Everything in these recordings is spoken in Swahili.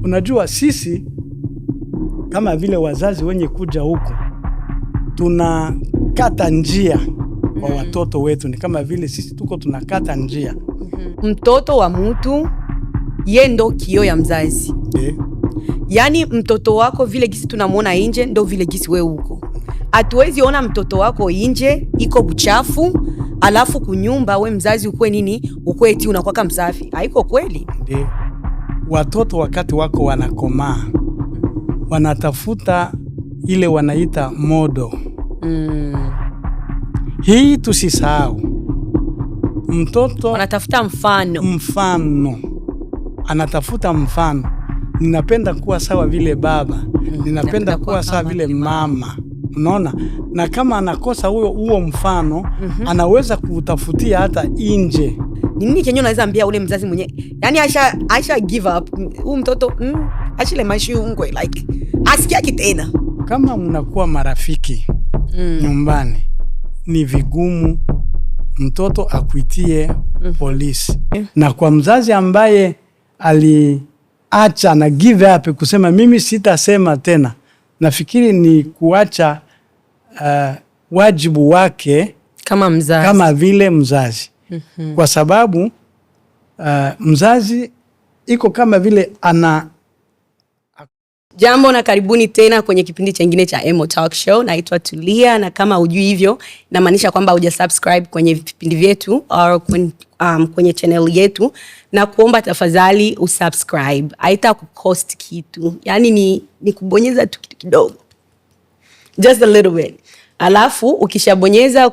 Unajua sisi kama vile wazazi wenye kuja huku tunakata njia kwa watoto wetu, ni kama vile sisi tuko tunakata njia. Mtoto wa mtu ye ndo kioo ya mzazi. Yani mtoto wako vile gisi tunamuona nje ndo vile gisi we uko. Hatuwezi ona mtoto wako nje iko buchafu alafu kunyumba we mzazi ukwe nini, ukwe eti unakuwa msafi. Haiko kweli. Ndio. Watoto wakati wako wanakomaa wanatafuta ile wanaita modo. Hii tusisahau. Mtoto anatafuta mfano. Anatafuta mfano. Ninapenda kuwa sawa vile baba. Ninapenda kuwa sawa vile mama. Unaona? Na kama anakosa huo mfano, anaweza kutafutia hata nje. Nini kenyo naweza ambia ule mzazi mwenye? Yani Aisha give up. Huyu mtoto ashile mashungwe like asikia kitena. Kama mnakuwa marafiki nyumbani, ni vigumu mtoto akuitie polisi. Na kwa mzazi ambaye aliacha na give up kusema mimi sitasema tena, nafikiri ni kuacha wajibu wake kama mzazi, kama vile mzazi. Kwa sababu mzazi iko kama vile ana. Jambo na karibuni tena kwenye kipindi chengine cha Emo Talk Show. Naitwa Tulia, na kama hujui hivyo inamaanisha kwamba hujasubscribe kwenye vipindi vyetu au kwenye channel yetu, na kuomba tafadhali usubscribe. Haita kucost kitu. Yani ni kubonyeza tu kitu kidogo. Just a little bit. Alafu ukishabonyeza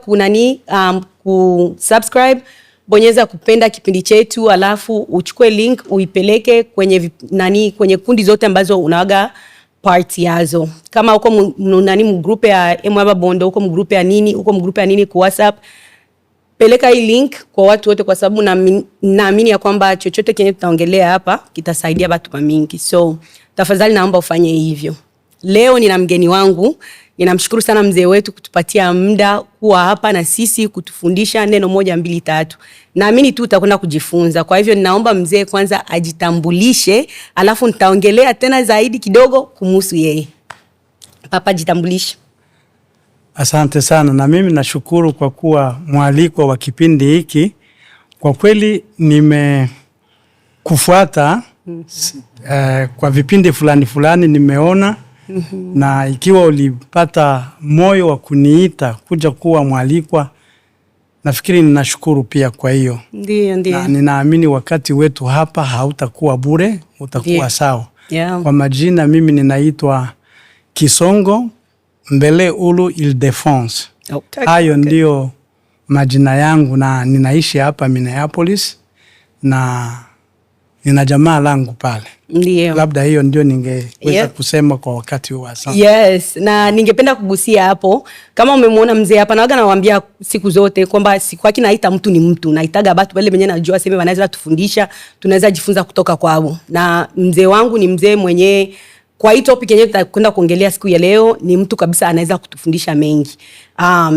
kusubscribe, bonyeza kupenda kipindi chetu, alafu uchukue link uipeleke kwenye kwenye kundi zote ambazo unawaga part yazo. Kama uko mgrupe ya Emwaba Bondo, uko mgrupe ya nini, uko mgrupe ya nini kwa WhatsApp, peleka hii link kwa watu wote, kwa sababu naamini ya kwamba chochote kenye tutaongelea hapa kitasaidia watu mingi. So tafadhali naomba ufanye hivyo. Leo nina mgeni wangu. Ninamshukuru sana mzee wetu kutupatia muda kuwa hapa na sisi kutufundisha neno 1 2 3. Naamini tu utakwenda kujifunza. Kwa hivyo ninaomba mzee kwanza ajitambulishe, alafu nitaongelea tena zaidi kidogo kumhusu yeye. Papa, jitambulishe. Asante sana, na mimi nashukuru kwa kuwa mwaliko wa kipindi hiki. Kwa kweli nimekufuata kwa vipindi fulani nimeona. Na ikiwa ulipata moyo wa kuniita kuja kuwa mwalikwa, nafikiri ninashukuru pia kwa hiyo. Ndio. Na ninaamini wakati wetu hapa hautakuwa bure, utakuwa sawa. Yeah. Kwa majina mimi ninaitwa Kisongo Mbele Ulu Ildefense. Hayo ndio majina yangu, na ninaishi hapa Minneapolis na nina jamaa langu pale. Ndiyo. Labda hiyo ndio ningeweza kusema kwa wakati huu sasa. Yes, na ningependa kugusia hapo. Kama umemuona mzee hapa, nawaga nawaambia siku zote kwamba siku yake naita mtu ni mtu. Naitaga watu wale wenyewe najua sema wanaweza tufundisha, tunaweza jifunza kutoka kwao. Na mzee wangu ni mzee mwenye, kwa hii topic yenyewe tutakwenda kuongelea siku ya leo, ni mtu kabisa anaweza kutufundisha mengi.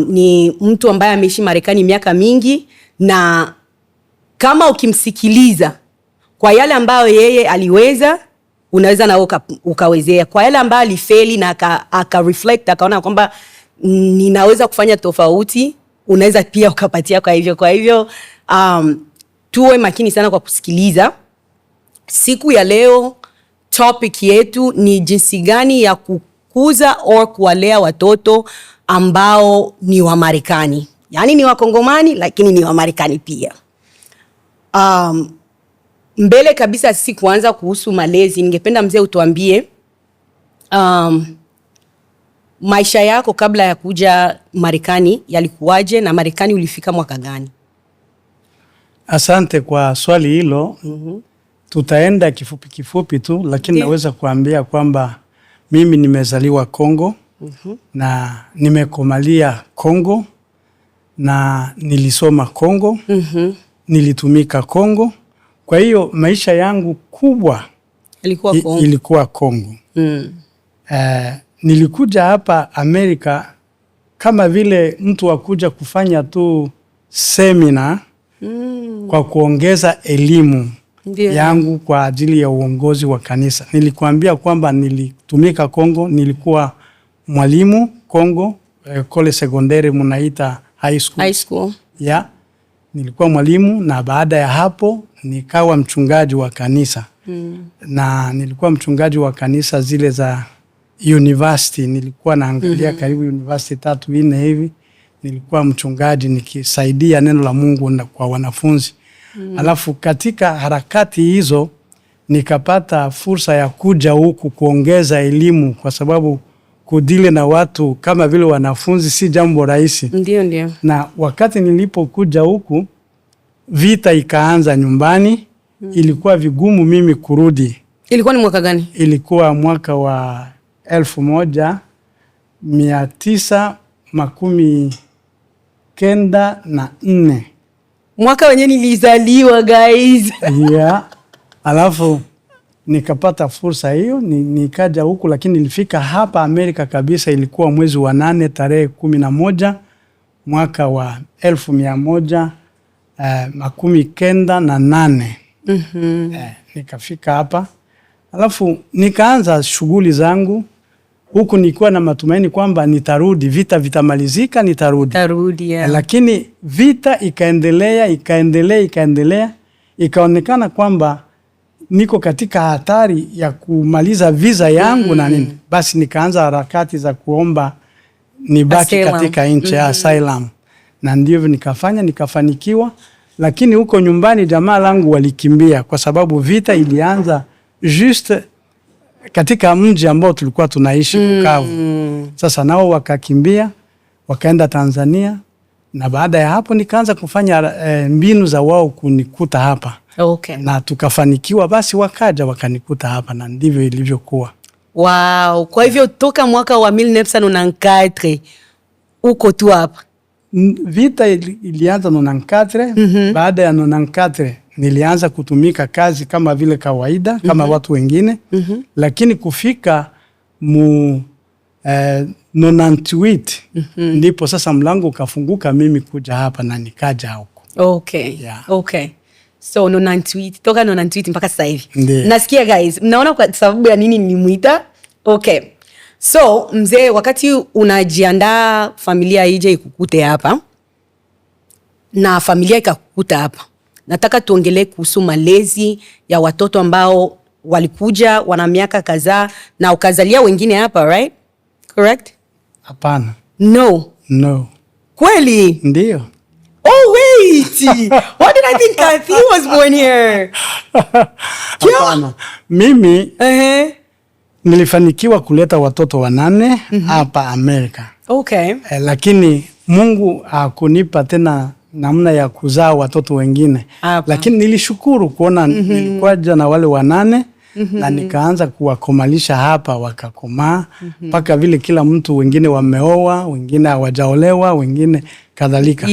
Ni mtu ambaye ameishi Marekani miaka mingi, na kama ukimsikiliza kwa yale ambayo yeye aliweza, unaweza na ukawezea. Kwa yale ambayo alifeli na aka reflect, akaona kwamba ninaweza kufanya tofauti, unaweza pia ukapatia kwa hivyo tuwe makini sana kwa kusikiliza. Siku ya leo topic yetu ni jinsi gani ya kukuza au kuwalea watoto ambao ni wa Marekani. Yani ni Wakongomani lakini ni wa Marekani pia. Mbele kabisa sisi kuanza kuhusu malezi, ningependa mzee utuambie maisha yako kabla ya kuja Marekani yalikuwaje, na Marekani ulifika mwaka gani? Asante kwa swali hilo. Tutaenda kifupi tu, lakini naweza kuambia kwamba mimi nimezaliwa Kongo na nimekomalia Kongo na nilisoma Kongo, nilitumika Kongo. Kwa hiyo maisha yangu kubwa ilikuwa Kongo. Nilikuja hapa Amerika kama vile mtu wakuja kufanya tu seminar kwa kuongeza elimu yangu kwa ajili ya uongozi wa kanisa. Nilikuambia kwamba nilitumika Kongo, nilikuwa mwalimu Kongo, kole sekondari munaita high school. Nilikuwa mwalimu, na baada ya hapo nikawa mchungaji wa kanisa. Na nilikuwa mchungaji wa kanisa zile za university. Nilikuwa naangalia karibu university 3-4 hivi. Nilikuwa mchungaji nikisaidia neno la Mungu kwa wanafunzi. Alafu katika harakati hizo nikapata fursa ya kuja huku kuongeza elimu, kwa sababu kudili na watu kama vile wanafunzi si jambo rahisi. Ndio. Na wakati nilipokuja huku, vita ikaanza nyumbani. Ilikuwa vigumu mimi kurudi. Ilikuwa ni mwaka gani? Ilikuwa mwaka wa 1994. Mwaka wenye nilizaliwa, guys. Alafu nikapata fursa hiyo, nikaja huku, lakini nilifika hapa Amerika kabisa ilikuwa mwezi wa 8 tarehe 11 mwaka wa 1998. Nikafika hapa, alafu nikaanza shughuli zangu huku, nikiwa na matumaini kwamba nitarudi, vita vitamalizika, nitarudi. Lakini vita ikaendelea, ikaonekana kwamba niko katika hatari ya kumaliza visa yangu na nini. Basi nikaanza harakati za kuomba nibaki katika nchi ya asylum, na ndivyo nikafanya, nikafanikiwa. Lakini huko nyumbani jamaa langu walikimbia, kwa sababu vita ilianza just katika mji ambao tulikuwa tunaishi, Bukavu. Sasa nao wakakimbia, wakaenda Tanzania, na baada ya hapo nikaanza kufanya mbinu za wao kunikuta hapa. Na tukafanikiwa, basi wakaja wakanikuta hapa, na ndivyo ilivyokuwa. Wow, kwa hivyo toka mwaka wa 1994 uko tu hapa? Vita ilianza 94. Baada ya 94 nilianza kutumika kazi kama vile kawaida, kama watu wengine. Lakini kufika 98 ndipo sasa mlango ukafunguka mimi kuja hapa, na nikaja huko. So 98, toka 98 mpaka sasa hivi. Nasikia guys, mnaona kwa sababu ya nini nimuita? So mzee, wakati unajiandaa familia ije ikukute hapa na familia ikakukuta hapa, nataka tuongelee kuhusu malezi ya watoto ambao walikuja wana miaka kadhaa na ukazalia wengine hapa, right? Correct? Hapana. No. Kweli? Ndio. Oh wait. Why did I think Kathy was born here? Hapana. Mimi nilifanikiwa kuleta watoto 8 hapa Amerika. Lakini Mungu hakunipa tena namna ya kuzaa watoto wengine. Lakini nilishukuru kuona nilikuja na wale 8 na nikaanza kuwakomalisha hapa, wakakomaa mpaka vile kila mtu, wengine wameoa, wengine hawajaolewa, wengine kadhalika.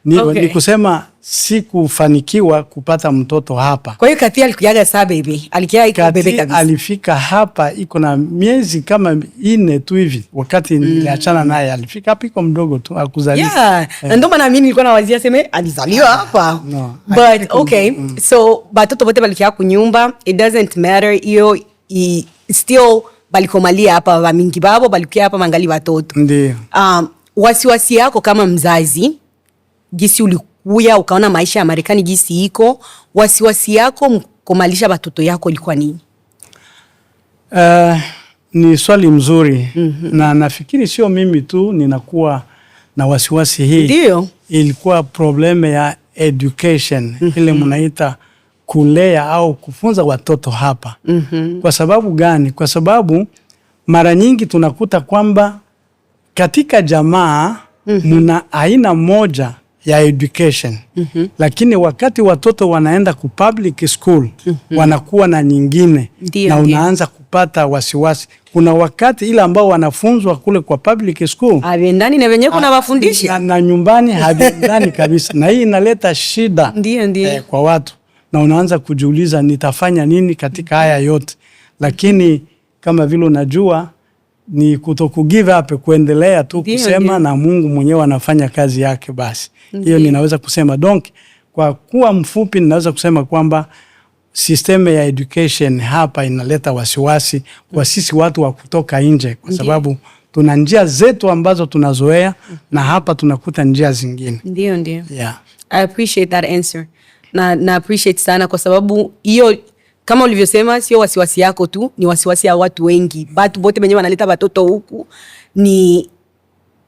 Ni kusema sikufanikiwa kupata mtoto hapa. Kwa hiyo Kathy alikujaga saa baby. Alikia bebe kabisa. Alifika hapa iko na miezi kama 4 tu hivi. Wakati niliachana naye alifika hapa iko mdogo tu, hakuzaliwa. Ndio maana mimi nilikuwa nawazia sema alizaliwa hapa. But so batoto bote balikia kunyumba, it doesn't matter, hiyo still balikomalia hapa, wa mingi babo balikia hapa mangali watoto. Ndio. Wasiwasi yako kama mzazi, gisi ulikuya ukaona maisha ya Marekani gisi iko, wasiwasi yako mkomalisha watoto yako ilikuwa nini? Ni swali mzuri. Na nafikiri sio mimi tu ninakuwa na wasiwasi hii. Ndio. Ilikuwa probleme ya education, ile mnaita kulea au kufunza watoto hapa. Kwa sababu gani? Kwa sababu mara nyingi tunakuta kwamba katika jamaa muna aina moja ya education. Lakini wakati watoto wanaenda ku public school, wanakuwa na nyingine. Na unaanza kupata wasiwasi. Kuna wakati ile ambao wanafunzwa kule kwa public school haviendani na wenyewe kuna wafundisha na nyumbani haviendani kabisa. Na hii inaleta shida kwa watu, na unaanza kujiuliza nitafanya nini katika haya yote. Lakini kama vile unajua ni kutoku give up, kuendelea tu kusema na Mungu mwenyewe anafanya kazi yake basi. Hiyo ninaweza kusema. Donc kwa kuwa mfupi ninaweza kusema kwamba system ya education hapa inaleta wasiwasi kwa sisi watu wa kutoka nje, kwa sababu tuna njia zetu ambazo tunazoea na hapa tunakuta njia zingine. Ndio. Yeah. I appreciate that answer. Na appreciate sana kwa sababu hiyo kama ulivyosema sio wasiwasi yako tu, ni wasiwasi ya watu wengi. Watu wote wenyewe wanaleta watoto huku ni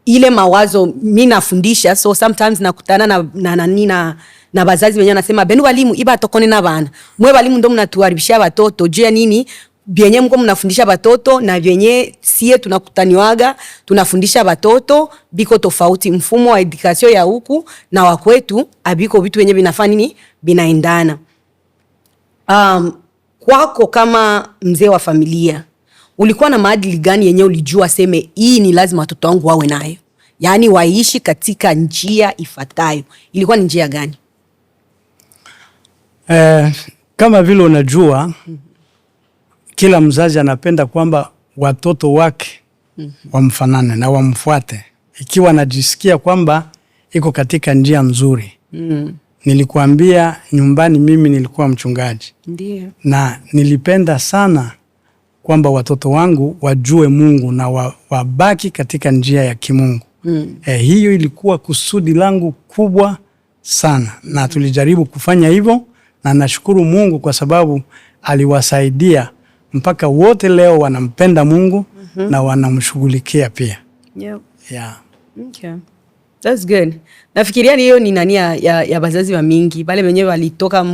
ile mawazo. Mimi nafundisha, so sometimes nakutana na bazazi wenyewe nasema benu walimu iba tokone na bana. Mwe walimu ndo mnatuharibishia watoto. Je, nini? Bienye mko mnafundisha watoto na bienye sie tunakutaniwaga tunafundisha watoto biko tofauti. Mfumo wa education ya huku na wa kwetu abiko vitu wenyewe vinafanya nini? Binaendana. Kwako kama mzee wa familia, ulikuwa na maadili gani yenye ulijua seme hii ni lazima watoto wangu wawe nayo? Yaani waishi katika njia ifuatayo. Ilikuwa ni njia gani? Kama vile unajua kila mzazi anapenda kwamba watoto wake wamfanane na wamfuate, ikiwa anajisikia kwamba iko katika njia nzuri. Nilikuambia nyumbani mimi nilikuwa mchungaji. Ndiyo. Na nilipenda sana kwamba watoto wangu wajue Mungu na wabaki katika njia ya kimungu. Hiyo ilikuwa kusudi langu kubwa sana, na tulijaribu kufanya hivyo, na nashukuru Mungu kwa sababu aliwasaidia mpaka wote leo wanampenda Mungu na wanamshughulikia pia. Yep. Yeah. Okay. That's good. Nafikiria hiyo ni nani ya bazazi wa mingi bale wenyewe walitoka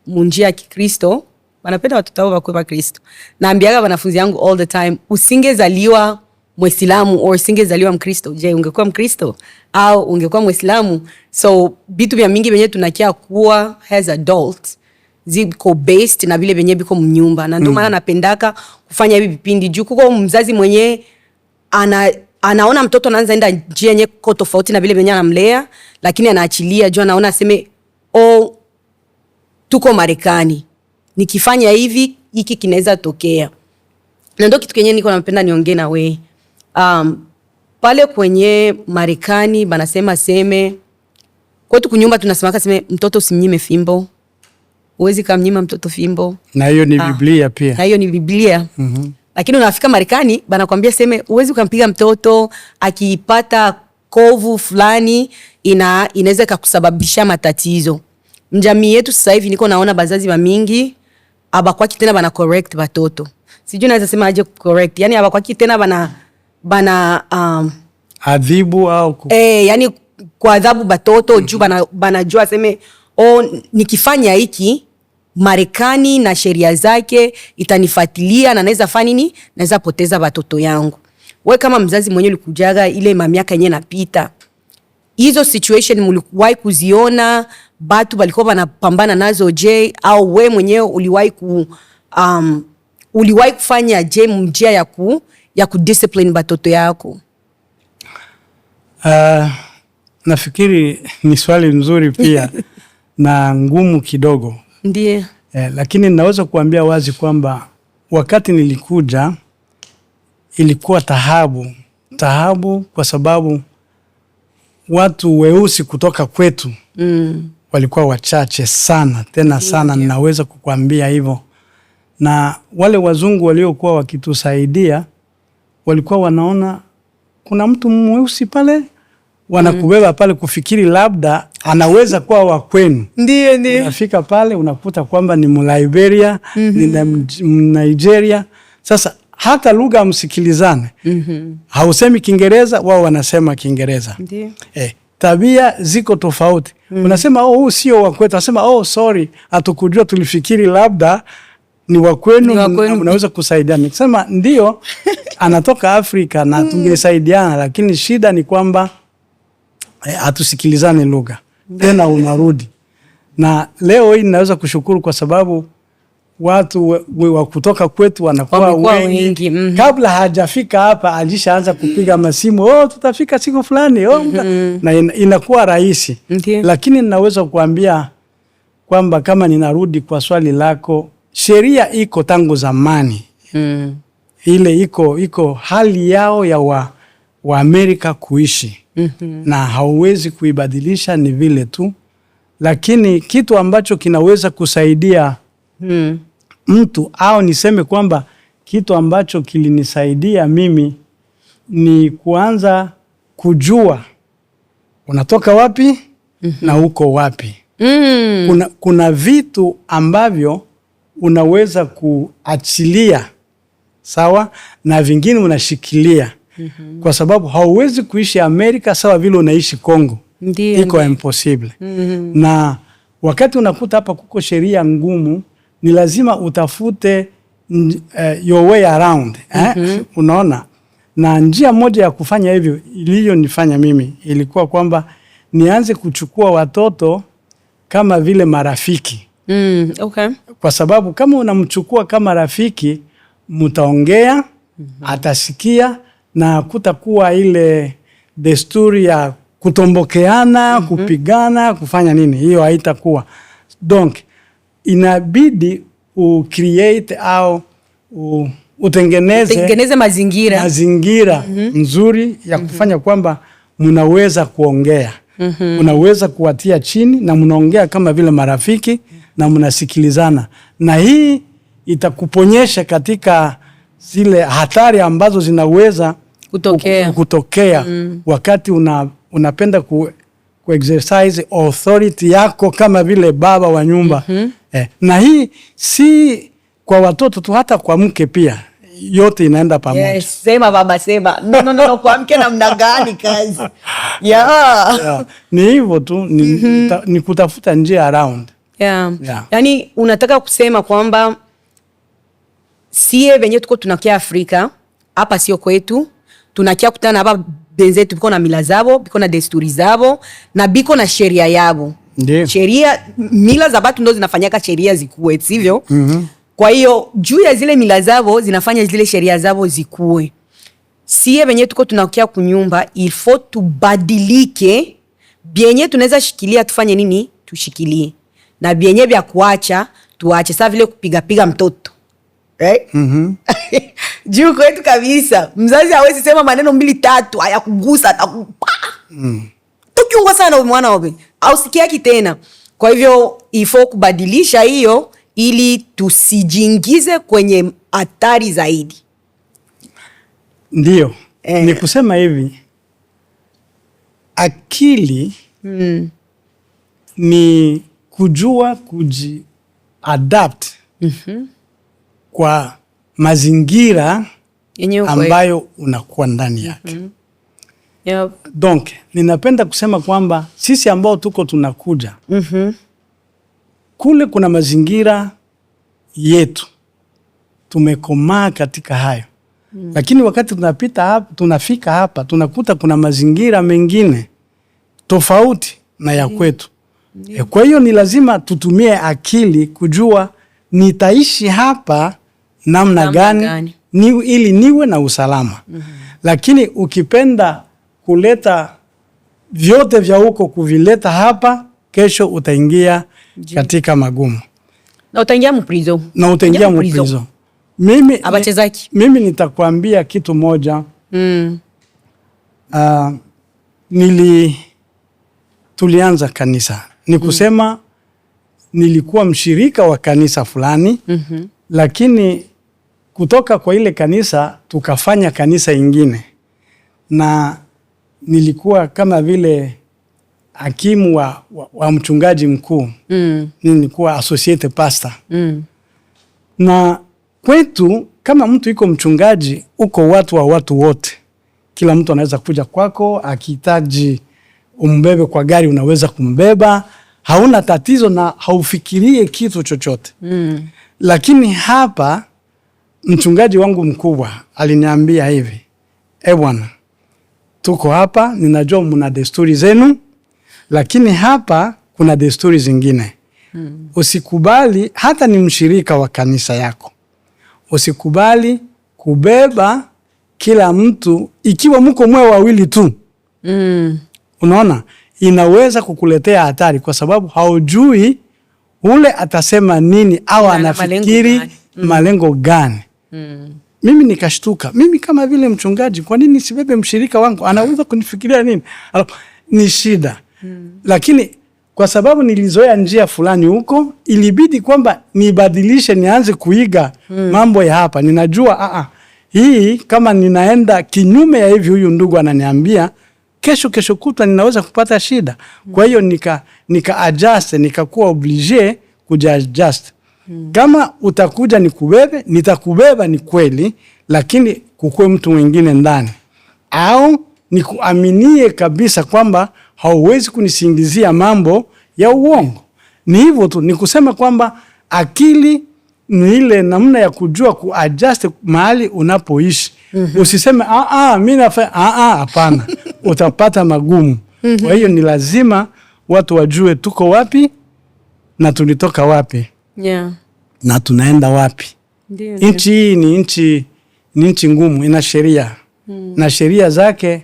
munjia ya Kikristo, wanapenda watoto wao wakwe wa Kristo. Naambiaga wanafunzi yangu all the time, usingezaliwa Muislamu au usingezaliwa Mkristo, je, ungekuwa Mkristo au ungekuwa Muislamu? So vitu vya mingi wenyewe tunakia kuwa as adults ziko based na vile venye biko mnyumba. Na ndio maana napendaka kufanya hivi vipindi juu kuko mzazi mwenye anaona mtoto anaanza enda njia yenye kwa tofauti na vile venye anamlea, lakini anaachilia juu anaona aseme tuko Marekani, nikifanya hivi hiki kinaweza tokea. Na ndio kitu kenye niko napenda niongee na wewe. Pale kwenye Marekani banasema seme kwetu kunyumba tunasemaka seme mtoto usimnyime fimbo. Uwezi kumnyima mtoto fimbo. Na hiyo ni Biblia pia. Na hiyo ni Biblia. Lakini unafika Marekani banakwambia seme uwezi kumpiga mtoto akipata kovu fulani inaweza kukusababisha matatizo. Mjamii yetu sasa hivi niko naona bazazi wa mingi abakwaki tena bana correct watoto. Sijui naweza sema aje correct. Yaani abakwaki tena bana adhibu au yani kwa adhabu batoto juu banajua seme nikifanya hiki Marekani na sheria zake itanifuatilia na naweza fanya nini? Naweza poteza watoto yangu. Wewe kama mzazi mwenyewe ulikujaga ile miaka yenyewe napita, hizo situation mlikuwahi kuziona? Batu walikuwa wanapambana nazo je? Au wewe mwenyewe uliwahi kufanya je njia ya kudiscipline batoto yako? Nafikiri ni swali nzuri pia na ngumu kidogo. Ndiye. Lakini naweza kuambia wazi kwamba wakati nilikuja ilikuwa tahabu kwa sababu watu weusi kutoka kwetu walikuwa wachache sana, tena sana. Ninaweza kukuambia hivyo. Na wale wazungu waliokuwa wakitusaidia walikuwa wanaona kuna mtu mweusi pale, wanakubeba pale kufikiri labda anaweza kuwa wa kwenu. Ndiyo. Unafika pale unakuta kwamba ni Mliberia, ni Nigeria. Sasa hata lugha msikilizane. Hausemi Kiingereza, wao wanasema Kiingereza. Ndiyo. Tabia ziko tofauti. Unasema huu sio wa kwetu, unasema sorry, hatukujua, tulifikiri labda ni wa kwenu, unaweza kusaidiana. Nikisema ndio anatoka Afrika na tungesaidiana, lakini shida ni kwamba hatusikilizane lugha. Tena unarudi. Na leo hii ninaweza kushukuru kwa sababu watu wa kutoka kwetu wanakuwa wengi. Kabla hajafika hapa alishaanza kupiga masimu, tutafika siku fulani, na inakuwa rahisi. Lakini ninaweza kuambia kwamba kama ninarudi kwa swali lako, sheria iko tangu zamani. Ile iko hali yao ya wa Amerika kuishi. Na hauwezi kuibadilisha, ni vile tu. Lakini kitu ambacho kinaweza kusaidia mtu, au niseme kwamba kitu ambacho kilinisaidia mimi ni kuanza kujua unatoka wapi na uko wapi. Kuna vitu ambavyo unaweza kuachilia, sawa, na vingine unashikilia. Kwa sababu hauwezi kuishi Amerika sawa vile unaishi Kongo. Iko impossible. Na wakati unakuta hapa kuko sheria ngumu, ni lazima utafute your way around. Unaona? Na njia moja ya kufanya hivyo iliyonifanya mimi ilikuwa kwamba nianze kuchukua watoto kama vile marafiki. Okay. Kwa sababu kama unamchukua kama rafiki, mtaongea, atasikia, na kutakuwa ile desturi ya kutombokeana, kupigana, kufanya nini. Hiyo haitakuwa. Donc inabidi create au utengeneze mazingira nzuri ya kufanya kwamba mnaweza kuongea. Unaweza kuwatia chini na mnaongea kama vile marafiki na mnasikilizana. Na hii itakuponyesha katika zile hatari ambazo zinaweza kutokea wakati unapenda exercise authority yako kama vile baba wa nyumba. Na hii si kwa watoto tu, hata kwa mke pia, yote inaenda pamoja. Yes, sema baba, sema. No, kwa mke namna gani kazi? Ni hivyo tu, ni kutafuta njia around. Yani unataka kusema kwamba sie venye tuko tunakia Afrika, hapa sio kwetu, tunakia kutana hapa benzetu biko na mila zabo, biko na desturi zabo, na biko na sheria yabo. Sheria, mila za batu ndo zinafanyaka sheria zikuwe, sivyo? Kwa hiyo juu ya zile mila zabo zinafanya zile sheria zabo zikuwe. Sie venye tuko tunakia kunyumba, il faut tubadilike. Bienye tunaweza shikilia tufanye nini? Tushikilie. Na bienye vya kuacha tuache. Sasa vile kupiga mtoto. Right? Juu kwetu kabisa, mzazi hawezi sema maneno 2-3 haya kugusa atakupa. Tukiungwa sana mwana wabe, au sikiaki tena. Kwa hivyo ifo kubadilisha hiyo ili tusijiingize kwenye hatari zaidi. Ndiyo. Ni kusema hivi, akili ni kujua kuji-adapt kwa mazingira ambayo unakuwa ndani yake. Donc, ninapenda kusema kwamba sisi ambao tuko tunakuja, kule kuna mazingira yetu, tumekomaa katika hayo. Lakini wakati tunafika hapa, tunakuta kuna mazingira mengine tofauti na ya kwetu. Kwa hiyo ni lazima tutumie akili kujua nitaishi hapa namna gani ili niwe na usalama. Lakini ukipenda kuleta vyote vya huko kuvileta hapa, kesho utaingia katika magumu. Na utaingia mprizo. Mimi nitakwambia kitu moja. Tulianza kanisa. Ni kusema nilikuwa mshirika wa kanisa fulani, lakini kutoka kwa ile kanisa tukafanya kanisa ingine. Na nilikuwa kama vile hakimu wa mchungaji mkuu. Nilikuwa associate pastor. Na kwetu kama mtu iko mchungaji, uko watu wa watu wote. Kila mtu anaweza kuja kwako, akihitaji umbebe kwa gari unaweza kumbeba, hauna tatizo na haufikirie kitu chochote. Lakini hapa mchungaji wangu mkubwa aliniambia hivi, bwana, tuko hapa, ninajua mna desturi zenu, lakini hapa kuna desturi zingine. Usikubali, hata ni mshirika wa kanisa yako, usikubali kubeba kila mtu, ikiwa mko mwe wawili tu. Unaona, inaweza kukuletea hatari, kwa sababu haujui ule atasema nini au anafikiri malengo gani. mimi nikashtuka. Mimi kama vile mchungaji, kwa nini sibebe mshirika wangu? Anaweza kunifikiria nini? Ni shida. Lakini kwa sababu nilizoea njia fulani huko, ilibidi kwamba nibadilishe, nianze kuiga mambo ya hapa. Ninajua hii kama ninaenda kinyume ya hivi, huyu ndugu ananiambia kesho kutwa ninaweza kupata shida. Kwa hiyo nika adjust, nikakuwa oblige kuja adjust. Kama utakuja nikubebe, nitakubeba, ni kweli, lakini kukue mtu mwingine ndani. Au nikuaminie kabisa kwamba hauwezi kunisingizia mambo ya uongo. Ni hivyo tu, nikusema kwamba akili ni ile namna ya kujua kuadjust mahali unapoishi. Usiseme mimi nafanya hapana. Utapata magumu. Kwa hiyo ni lazima watu wajue tuko wapi na tulitoka wapi. Yeah. Na tunaenda wapi. Nchi hii ni nchi ngumu, ina sheria. Na sheria zake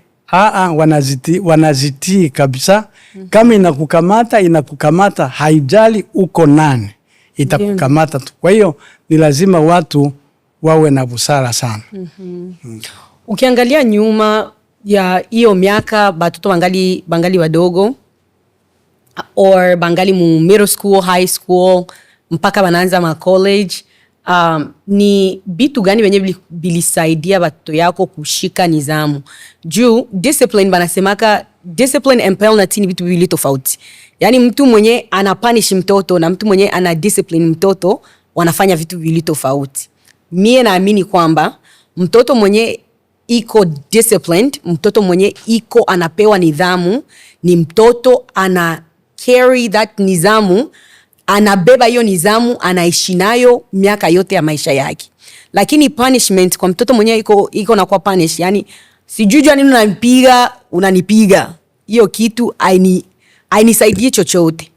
wanazitii kabisa. Kama inakukamata, haijali uko nani, itakukamata tu. Kwa hiyo ni lazima watu wawe na busara sana. Ukiangalia nyuma ya hiyo miaka, batoto bangali wadogo or bangali mu middle school, high school, mpaka banaanza ma college, ni bitu gani wenye bilisaidia batoto yako kushika nizamu? Juu discipline, banasemaka discipline and penalty ni vitu viwili tofauti. Yani mtu mwenye anapunish mtoto na mtu mwenye ana discipline mtoto wanafanya vitu viwili tofauti. Mie naamini kwamba mtoto mwenye iko disciplined, mtoto mwenye iko anapewa nidhamu, ni mtoto ana carry that nizamu, anabeba hiyo nizamu, anaishi nayo miaka yote ya maisha yake. Lakini punishment kwa mtoto mwenye iko na kwa punish, yani sijui nini unanipiga, hiyo kitu hainisaidie chochote.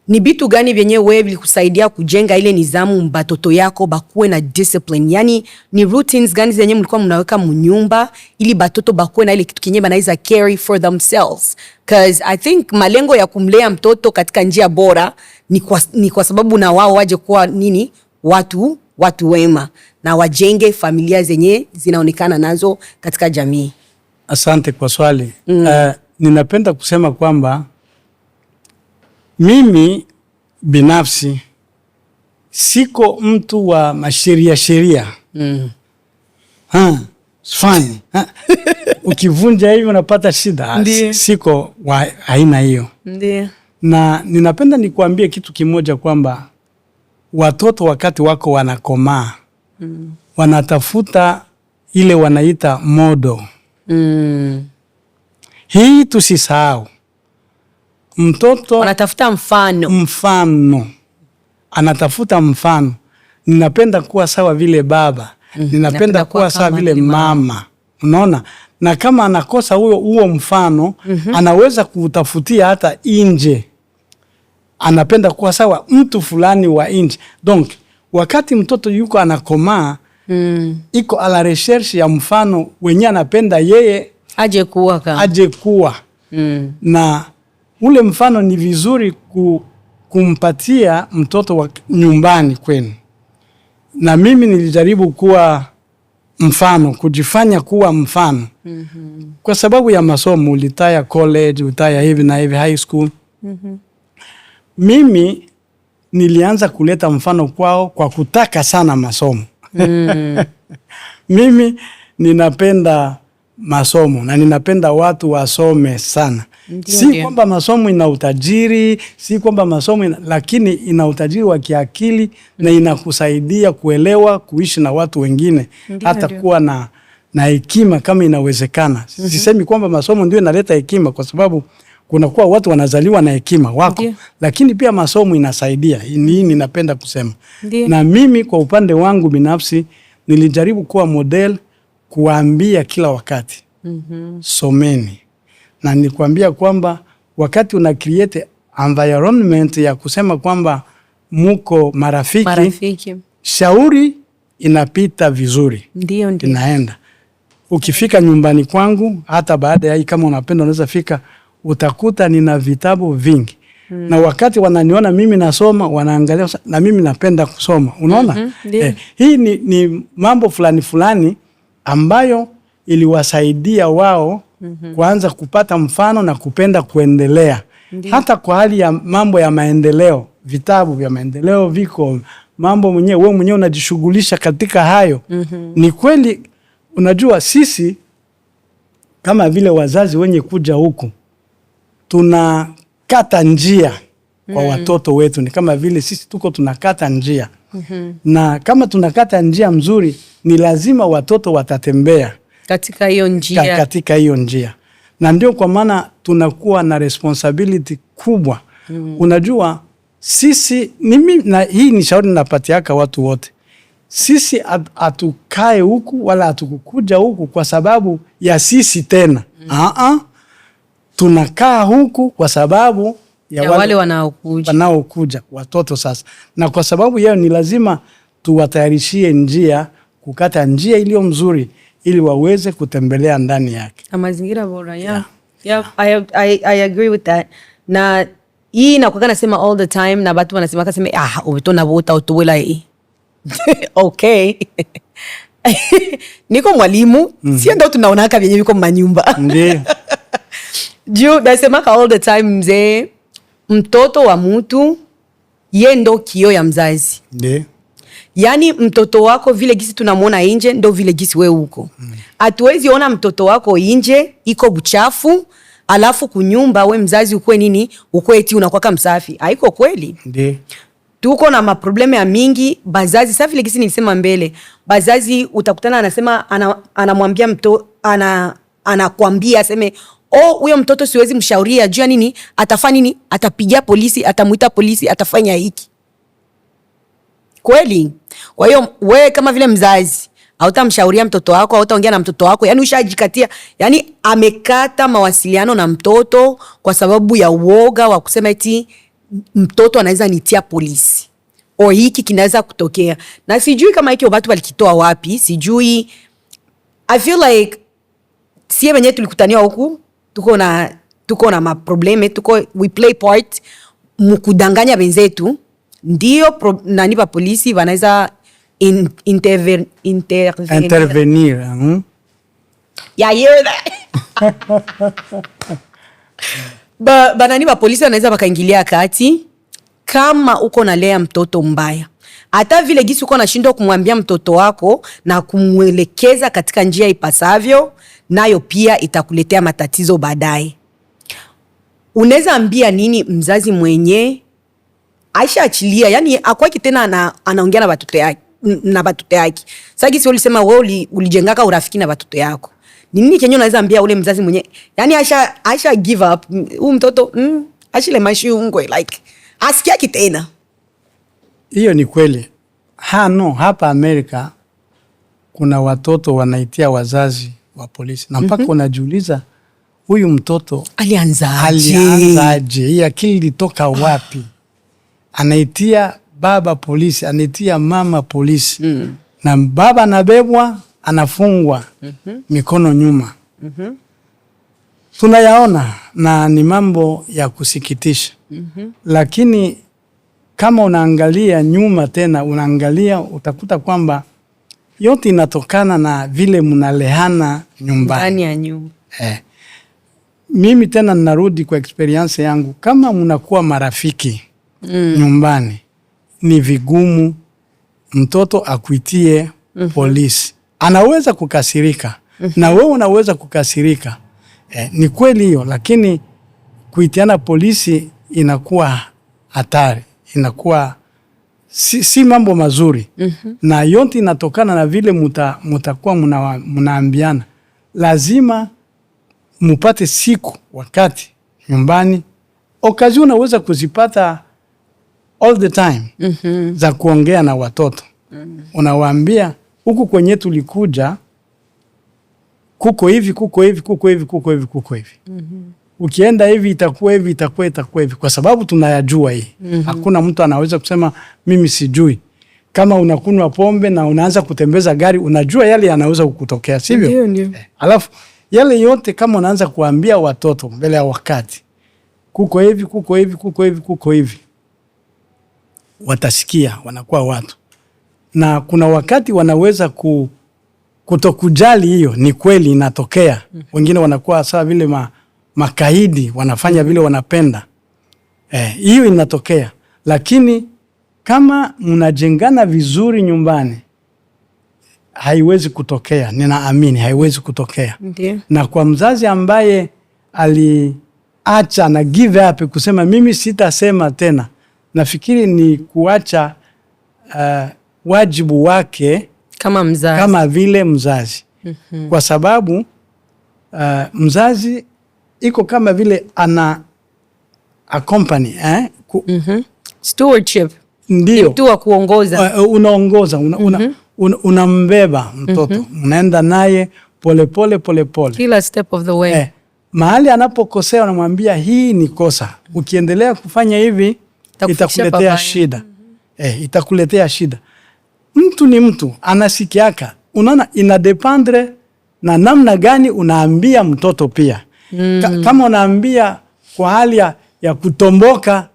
Ni bitu gani vyenye wewe vilikusaidia kujenga ile nizamu mbatoto yako bakuwe na discipline? Yani ni routines gani zenye mlikuwa mnaweka mnyumba ili batoto bakuwe na ile kitu kinye banaiza carry for themselves? Cause I think malengo ya kumlea mtoto katika njia bora ni kwa sababu na wao waje kuwa nini, watu wema na wajenge familia zenye zinaonekana nazo katika jamii. Asante kwa swali. Ninapenda kusema kwamba mimi binafsi siko mtu wa masheria. Fine. Ukivunja hivi unapata shida. Siko wa aina hiyo. Na ninapenda nikuambie kitu kimoja kwamba watoto wakati wako wanakomaa, wanatafuta ile wanaita modo. Hii tusisahau. Mtoto anatafuta mfano. Anatafuta mfano. Ninapenda kuwa sawa vile baba. Ninapenda kuwa sawa vile mama. Unaona? Na kama anakosa huo mfano, anaweza kutafutia hata nje. Anapenda kuwa sawa mtu fulani wa nje. Donc, wakati mtoto yuko anakomaa, iko a la recherche ya mfano wenye anapenda yeye aje kuwa. Na ule mfano ni vizuri kumpatia mtoto wa nyumbani kwenu. Na mimi nilijaribu kuwa mfano, kujifanya kuwa mfano. Kwa sababu ya masomo, ulitaya college, ulitaya hivi na hivi high school. Mimi nilianza kuleta mfano kwao kwa kutaka sana masomo. Mimi ninapenda masomo na ninapenda watu wasome sana. Si kwamba masomo ina utajiri, si kwamba masomo lakini ina utajiri wa kiakili na inakusaidia kuelewa, kuishi na watu wengine, hata kuwa na hekima kama inawezekana. Sisemi kwamba masomo ndio inaleta hekima, kwa sababu kuna kuwa watu wanazaliwa na hekima wako. Lakini pia masomo inasaidia. Hii ninapenda kusema. Na mimi kwa upande wangu binafsi nilijaribu kuwa model, kuambia kila wakati. Someni. Na nikuambia kwamba wakati una create environment ya kusema kwamba muko marafiki. Shauri inapita vizuri. Ndio. Inaenda. Ukifika nyumbani kwangu, hata baada ya hii kama unapenda unaweza fika, utakuta nina vitabu vingi. Na wakati wananiona mimi nasoma, wanaangalia na mimi napenda kusoma. Unaona? Hii ni mambo fulani ambayo iliwasaidia wao kuanza kupata mfano na kupenda kuendelea. Hata kwa hali ya mambo ya maendeleo, vitabu vya maendeleo viko, mambo wewe mwenyewe unajishughulisha katika hayo. Ni kweli, unajua sisi kama vile wazazi wenye kuja huku tunakata njia kwa watoto wetu. Ni kama vile sisi tunakata njia. Na kama tunakata njia mzuri, ni lazima watoto watatembea katika hiyo njia. Katika hiyo njia. Na ndio kwa maana tunakuwa na responsibility kubwa. Unajua sisi na hii ni shauri napatiaka watu wote. Sisi atukae huku wala atukukuja huku kwa sababu ya sisi tena. Tunakaa huku kwa sababu ya wale wanaokuja watoto sasa. Na kwa sababu yao ni lazima tuwatayarishie njia, kukata njia iliyo mzuri ili waweze kutembelea ndani yake. Mazingira bora. I agree with that. Na hii nakuwa nasema all the time na watu wanasema kasema ubetona bota utowela hii. Okay. Niko mwalimu, sio ndo tunaonaka vyenye viko manyumba. Ndiyo. Juu nasema all the time mzee, mtoto wa mtu ye ndo kioo ya mzazi. Ndiyo. Yani mtoto wako vile gisi tunamuona nje ndo vile gisi we uko. Hatuwezi ona mtoto wako nje iko buchafu, alafu kunyumba we mzazi ukwe nini, ukwe eti unakuwa msafi. Haiko kweli. Ndiyo. Tuko na maprobleme ya mingi bazazi. Sasa vile gisi nilisema mbele, bazazi utakutana anasema anamwambia mtoto anakuambia aseme huyo mtoto siwezi mshauria jua nini, atafanya nini, atapigia polisi, atamuita polisi, atafanya hiki. Kweli? Kwa hiyo wewe kama vile mzazi hautamshauria mtoto wako, hautaongea na mtoto wako, yani ushajikatia, yani amekata mawasiliano na mtoto kwa sababu ya uoga wa kusema eti mtoto anaweza nitia polisi o hiki kinaweza kutokea. Na sijui kama hiki watu walikitoa wapi, sijui. I feel like sie wenyewe tulikutaniwa huku, tuko na maprobleme, we play part mkudanganya wenzetu. Ndio nanipa polisi wanaweza intervenir. Yeah, hear that? Bananipa polisi wanaweza wakaingilia kati kama uko nalea mtoto mbaya. Hata vile gisi uko nashindwa kumwambia mtoto wako na kumwelekeza katika njia ipasavyo, nayo pia itakuletea matatizo baadaye. Unaweza ambia nini mzazi mwenye Aisha achilia, yani akwaki tena anaongea na watoto yake. Sasa gisi ulisema wewe ulijengaka urafiki na watoto yako. Ni nini kenyo unaweza ambia ule mzazi mwenye? Yani Aisha give up. Huyu mtoto ashile maisha ungwe like asikiaki tena. Hiyo ni kweli. Hapa Amerika kuna watoto wanaitia wazazi wa polisi. Na mpaka unajiuliza huyu mtoto alianzaje? Hii akili ilitoka wapi? Anaitia baba polisi, anaitia mama polisi. Na baba anabebwa, anafungwa mikono nyuma. Tunayaona na ni mambo ya kusikitisha. Lakini kama unaangalia nyuma tena, utakuta kwamba yote inatokana na vile mnalehana nyumbani. Ndani ya nyumba. Mimi tena narudi kwa experience yangu, kama mnakuwa marafiki nyumbani, ni vigumu mtoto akuitie polisi. Anaweza kukasirika na wewe unaweza kukasirika. Ni kweli hiyo, lakini kuitiana polisi inakuwa hatari, inakuwa si mambo mazuri. Na yote inatokana na vile mutakuwa mnaambiana. Lazima mupate siku wakati nyumbani, okazi unaweza kuzipata all the time za kuongea na watoto. Unawaambia huku kwenye tulikuja kuko hivi, kuko hivi, kuko hivi, kuko hivi, kuko hivi. Ukienda hivi itakuwa hivi, itakuwa hivi, kwa sababu tunayajua hii. Hakuna mtu anaweza kusema mimi sijui. Kama unakunywa pombe na unaanza kutembeza gari, unajua yale yanaweza kukutokea, sivyo? Ndio. Alafu yale yote kama unaanza kuambia watoto mbele ya wakati, kuko hivi, kuko hivi, kuko hivi, kuko hivi. Watasikia, wanakuwa watu. Na kuna wakati wanaweza kutokujali hiyo, ni kweli inatokea. Wengine wanakuwa sawa vile makaidi, wanafanya vile wanapenda. Hiyo inatokea. Lakini kama mnajengana vizuri nyumbani, haiwezi kutokea. Ninaamini haiwezi kutokea. Ndiyo. Na kwa mzazi ambaye aliacha na give up kusema mimi sitasema tena, nafikiri ni kuacha wajibu wake kama vile mzazi. Kwa sababu mzazi iko kama vile ana accompany stewardship. Ndio. Mtu wa kuongoza. Unaongoza, unambeba mtoto. Unaenda naye pole pole pole pole. Kila step of the way. Mahali anapokosea unamwambia hii ni kosa. Ukiendelea kufanya hivi itakuletea shida. Itakuletea shida. Mtu ni mtu, anasikiaka. Unaona, inadependre na namna gani unaambia mtoto pia. Kama unaambia kwa hali ya kutomboka,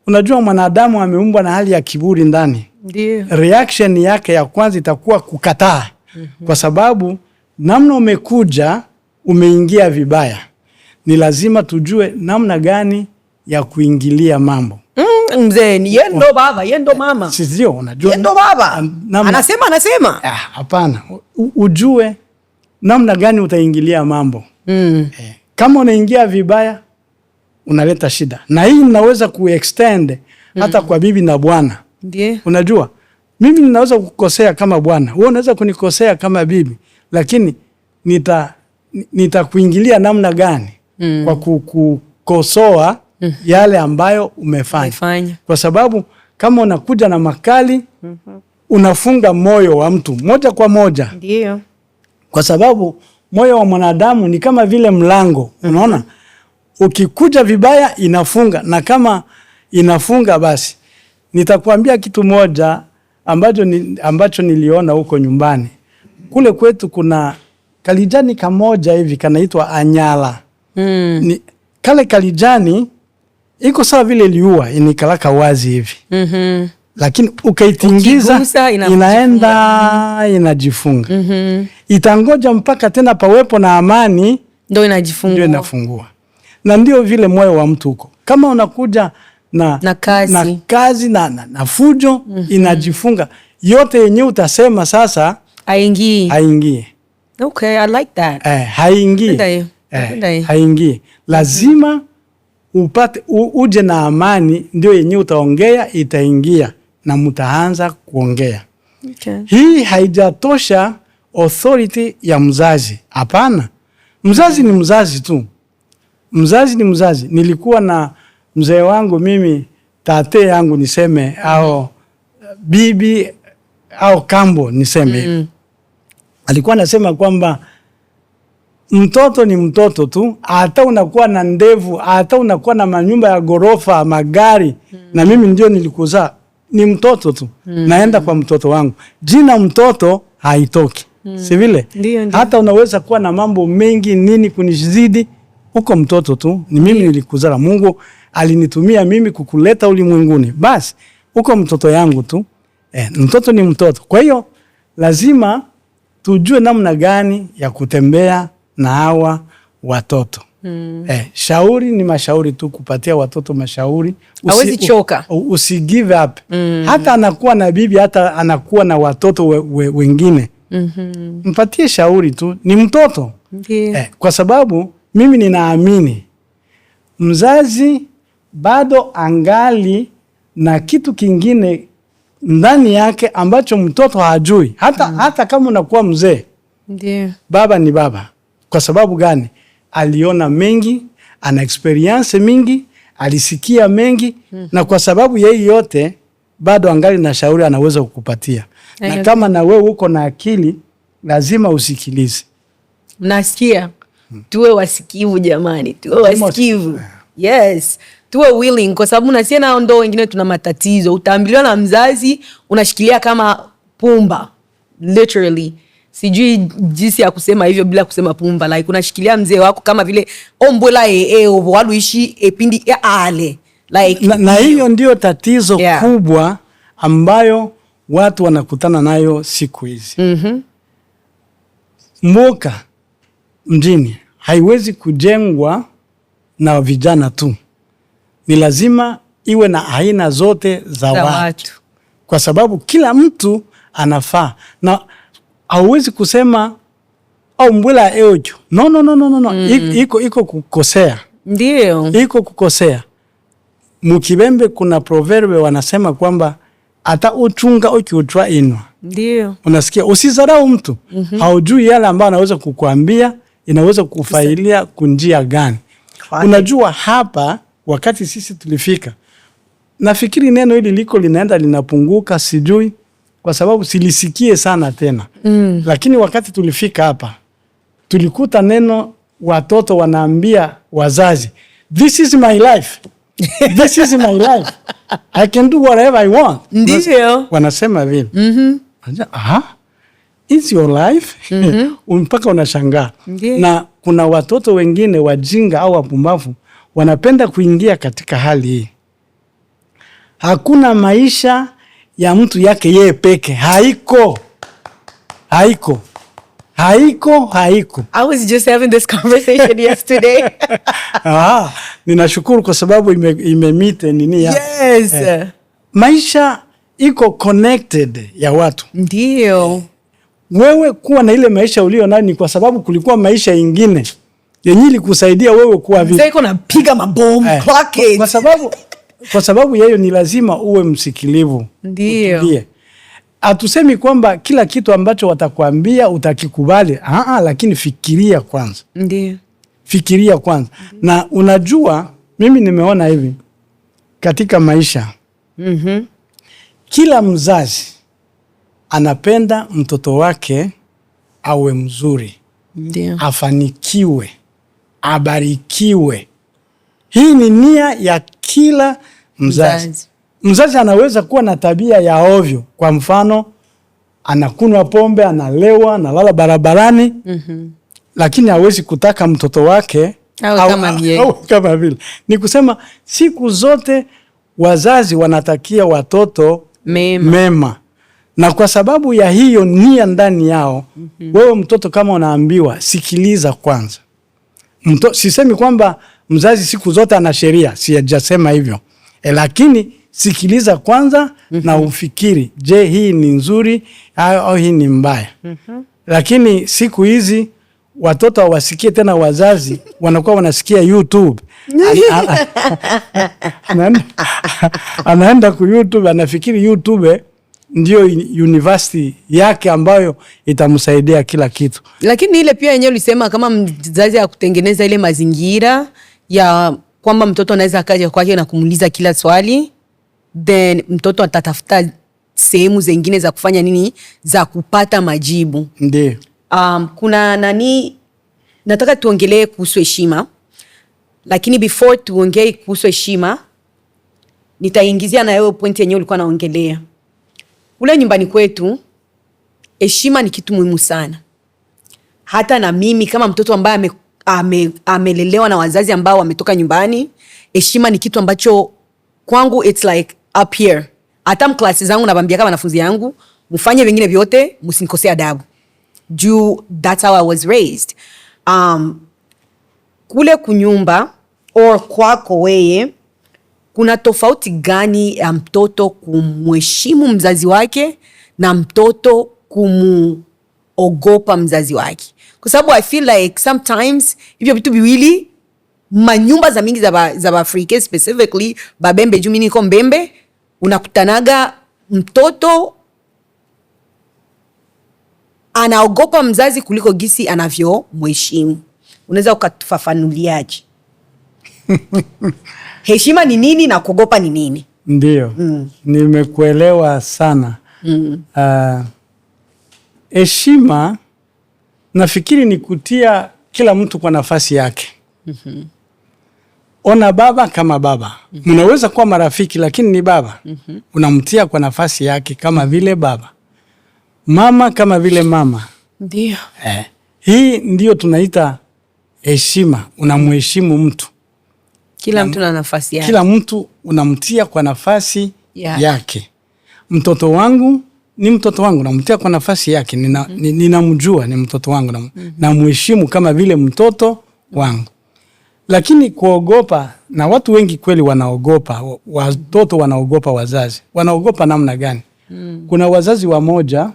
unajua mwanadamu ameumbwa na hali ya kiburi ndani. Ndiyo. Reaction yake ya kwanza itakuwa kukataa. Kwa sababu namna umekuja, umeingia vibaya. Ni lazima tujue namna gani ya kuingilia mambo. Mzee, yendo baba, yendo mama. Sio, unajua. Yendo baba. Anasema. Hapana. Ujue namna gani utaingilia mambo. Kama unaingia vibaya, unaleta shida. Na hii ninaweza kuextend hata kwa bibi na bwana. Ndiyo. Unajua, mimi ninaweza kukosea kama bwana, wewe unaweza kunikosea kama bibi, lakini nitakuingilia namna gani? Kwa kukosoa yale ambayo umefanya. Kwa sababu kama unakuja na makali, unafunga moyo wa mtu moja kwa moja. Ndiyo. Kwa sababu moyo wa mwanadamu ni kama vile mlango, unaona? Ukikuja vibaya inafunga, na kama inafunga basi. Nitakuambia kitu moja ambacho niliona huko nyumbani. Kule kwetu kuna kalijani kamoja hivi kanaitwa anyala. Kale kalijani iko sawa vile liua, inikalaka wazi hivi. Lakini ukaitingiza inaenda inajifunga. Itangoja mpaka tena pawepo na amani ndio inafungua. Na ndio vile moyo wa mtu huko. Kama unakuja na kazi na fujo, inajifunga. Yote yenye utasema sasa haingii. Okay, I like that. Haingii. Lazima upate uje na amani, ndio yenye utaongea itaingia na mtaanza kuongea. Okay. Hii haijatosha authority ya mzazi. Hapana. Mzazi ni mzazi tu. Mzazi ni mzazi. Nilikuwa na mzee wangu mimi, tate yangu niseme, au bibi au kambo niseme. Alikuwa anasema kwamba mtoto ni mtoto tu, hata unakuwa na ndevu, hata unakuwa na manyumba ya gorofa, magari, na mimi ndio nilikuzaa, ni mtoto tu. Naenda kwa mtoto wangu. Jina mtoto haitoki. Si vile? Hata unaweza kuwa na mambo mengi nini kunizidi, uko mtoto tu. Ni mimi nilikuzaa. Mungu alinitumia mimi kukuleta ulimwenguni. Basi uko mtoto yangu tu. Mtoto ni mtoto. Kwa hiyo lazima tujue namna gani ya kutembea na hawa watoto. Shauri ni mashauri tu, kupatia watoto mashauri. Hawezi choka. Usi give up. Hata anakuwa na bibi, hata anakuwa na watoto wengine. Mpatie shauri tu, ni mtoto. Kwa sababu mimi ninaamini mzazi bado angali na kitu kingine ndani yake ambacho mtoto hajui. Hata kama unakuwa mzee. Baba ni baba. Kwa sababu gani? Aliona mengi, ana experience mingi, alisikia mengi, na kwa sababu yeye yote bado angali na shauri anaweza kukupatia. Na kama na wewe uko na akili, lazima usikilize. Mnasikia? Tuwe wasikivu jamani, tuwe wasikivu. Yes, tuwe willing, kwa sababu nasikia nao ndo wengine tuna matatizo. Utaambiliwa na mzazi, unashikilia kama pumba, literally. sijui jinsi ya kusema hivyo bila kusema pumba, like unashikilia mzee wako kama vile ombola waluishi epindi ya ale like na hiyo ndio tatizo kubwa ambayo watu wanakutana nayo siku hizi. Mboka mjini haiwezi kujengwa na vijana tu, ni lazima iwe na aina zote za watu, kwa sababu kila mtu anafaa, na hauwezi kusema au mbula eojo no. Iko kukosea, ndio iko kukosea. Mukibembe kuna proverbe wanasema kwamba ata uchunga ukiutwa inwa. Ndio unasikia, usizarau mtu haujui yale ambayo anaweza kukuambia inaweza kufailia kunjia gani. Unajua hapa wakati sisi tulifika, nafikiri neno hili liko linaenda linapunguka, sijui kwa sababu silisikie sana tena. Lakini wakati tulifika hapa tulikuta neno watoto wanaambia wazazi, this is my life. This is my life. I can do whatever I want. Ndio wanasema vile. Aha, it's your life. Mpaka unashangaa. Na kuna watoto wengine wajinga au wapumbavu wanapenda kuingia katika hali hii. Hakuna maisha ya mtu yake yeye peke. Haiko. I was just having this conversation yesterday. Ninashukuru kwa sababu imemite nini ya. Yes. Maisha iko connected ya watu. Ndio. Wewe kuwa na ile maisha ulio nayo ni kwa sababu kulikuwa maisha ingine yenye ilikusaidia wewe kuwa vipi. Sasa kuna piga mabomu clockage. Kwa sababu yeye ni lazima uwe msikilivu. Ndio. Hatusemi kwamba kila kitu ambacho watakwambia utakikubali. Lakini fikiria kwanza. Ndio. Fikiria kwanza. Na unajua mimi nimeona hivi katika maisha. Kila mzazi anapenda mtoto wake awe mzuri. Ndio. Afanikiwe, abarikiwe. Hii ni nia ya kila mzazi. Mzazi anaweza kuwa na tabia ya ovyo. Kwa mfano, anakunywa pombe, analewa, analala barabarani. Lakini hawezi kutaka mtoto wake kama vile. Ni kusema siku zote wazazi wanatakia watoto mema. Na kwa sababu ya hiyo nia ndani yao, wewe mtoto kama unaambiwa, sikiliza kwanza. Sisemi kwamba mzazi siku zote ana sheria, sijasema hivyo. Lakini sikiliza kwanza na ufikiri, je, hii ni nzuri au hii ni mbaya? Lakini siku hizi watoto hawasikie tena wazazi, wanakuwa wanasikia YouTube. Anaenda ku YouTube, anafikiri YouTube ndio university yake ambayo itamsaidia kila kitu. Lakini ile pia yenyewe ulisema kama mzazi ya kutengeneza ile mazingira ya kwamba mtoto anaweza akaja kwake na kumuuliza kila swali, then mtoto atatafuta sehemu zingine za kufanya nini, za kupata majibu. Ndio. Kuna nataka tuongelee kuhusu heshima, lakini before tuongee kuhusu heshima nitaingizia na wewe point yenyewe ulikuwa naongelea. Ule nyumbani kwetu heshima ni kitu muhimu sana. Hata na mimi kama mtoto ambaye amelelewa na wazazi ambao wametoka nyumbani, heshima ni kitu ambacho kwangu it's like up here. Hata mklasi zangu nabambia kama wanafunzi yangu, mfanye vingine vyote, msinikosea adabu. That's how I was raised. Kule kunyumba or kwako wewe, kuna tofauti gani ya mtoto kumheshimu mzazi wake na mtoto kumuogopa mzazi wake? Kwa sababu I feel like sometimes hivyo vitu viwili, manyumba za mingi za Afrika specifically Babembe, juu mimi niko Mbembe, unakutanaga mtoto anaogopa mzazi kuliko gisi anavyo mheshimu. Unaweza ukatufafanuliaje? Heshima ni nini na kuogopa ni nini? Ndio. Nimekuelewa sana. Heshima nafikiri ni kutia kila mtu kwa nafasi yake. Ona baba kama baba. Mnaweza kuwa marafiki lakini ni baba. Unamtia kwa nafasi yake kama vile baba. Mama kama vile mama. Ndio. Hii ndio tunaita heshima. Unamheshimu mtu. Kila mtu na nafasi yake. Kila mtu unamtia kwa nafasi yake. Mtoto wangu ni mtoto wangu, namtia kwa nafasi yake. Ninamjua ni mtoto wangu, namheshimu kama vile mtoto wangu. Lakini kuogopa, na watu wengi kweli wanaogopa, watoto wanaogopa wazazi. Wanaogopa namna gani? Kuna wazazi wamoja,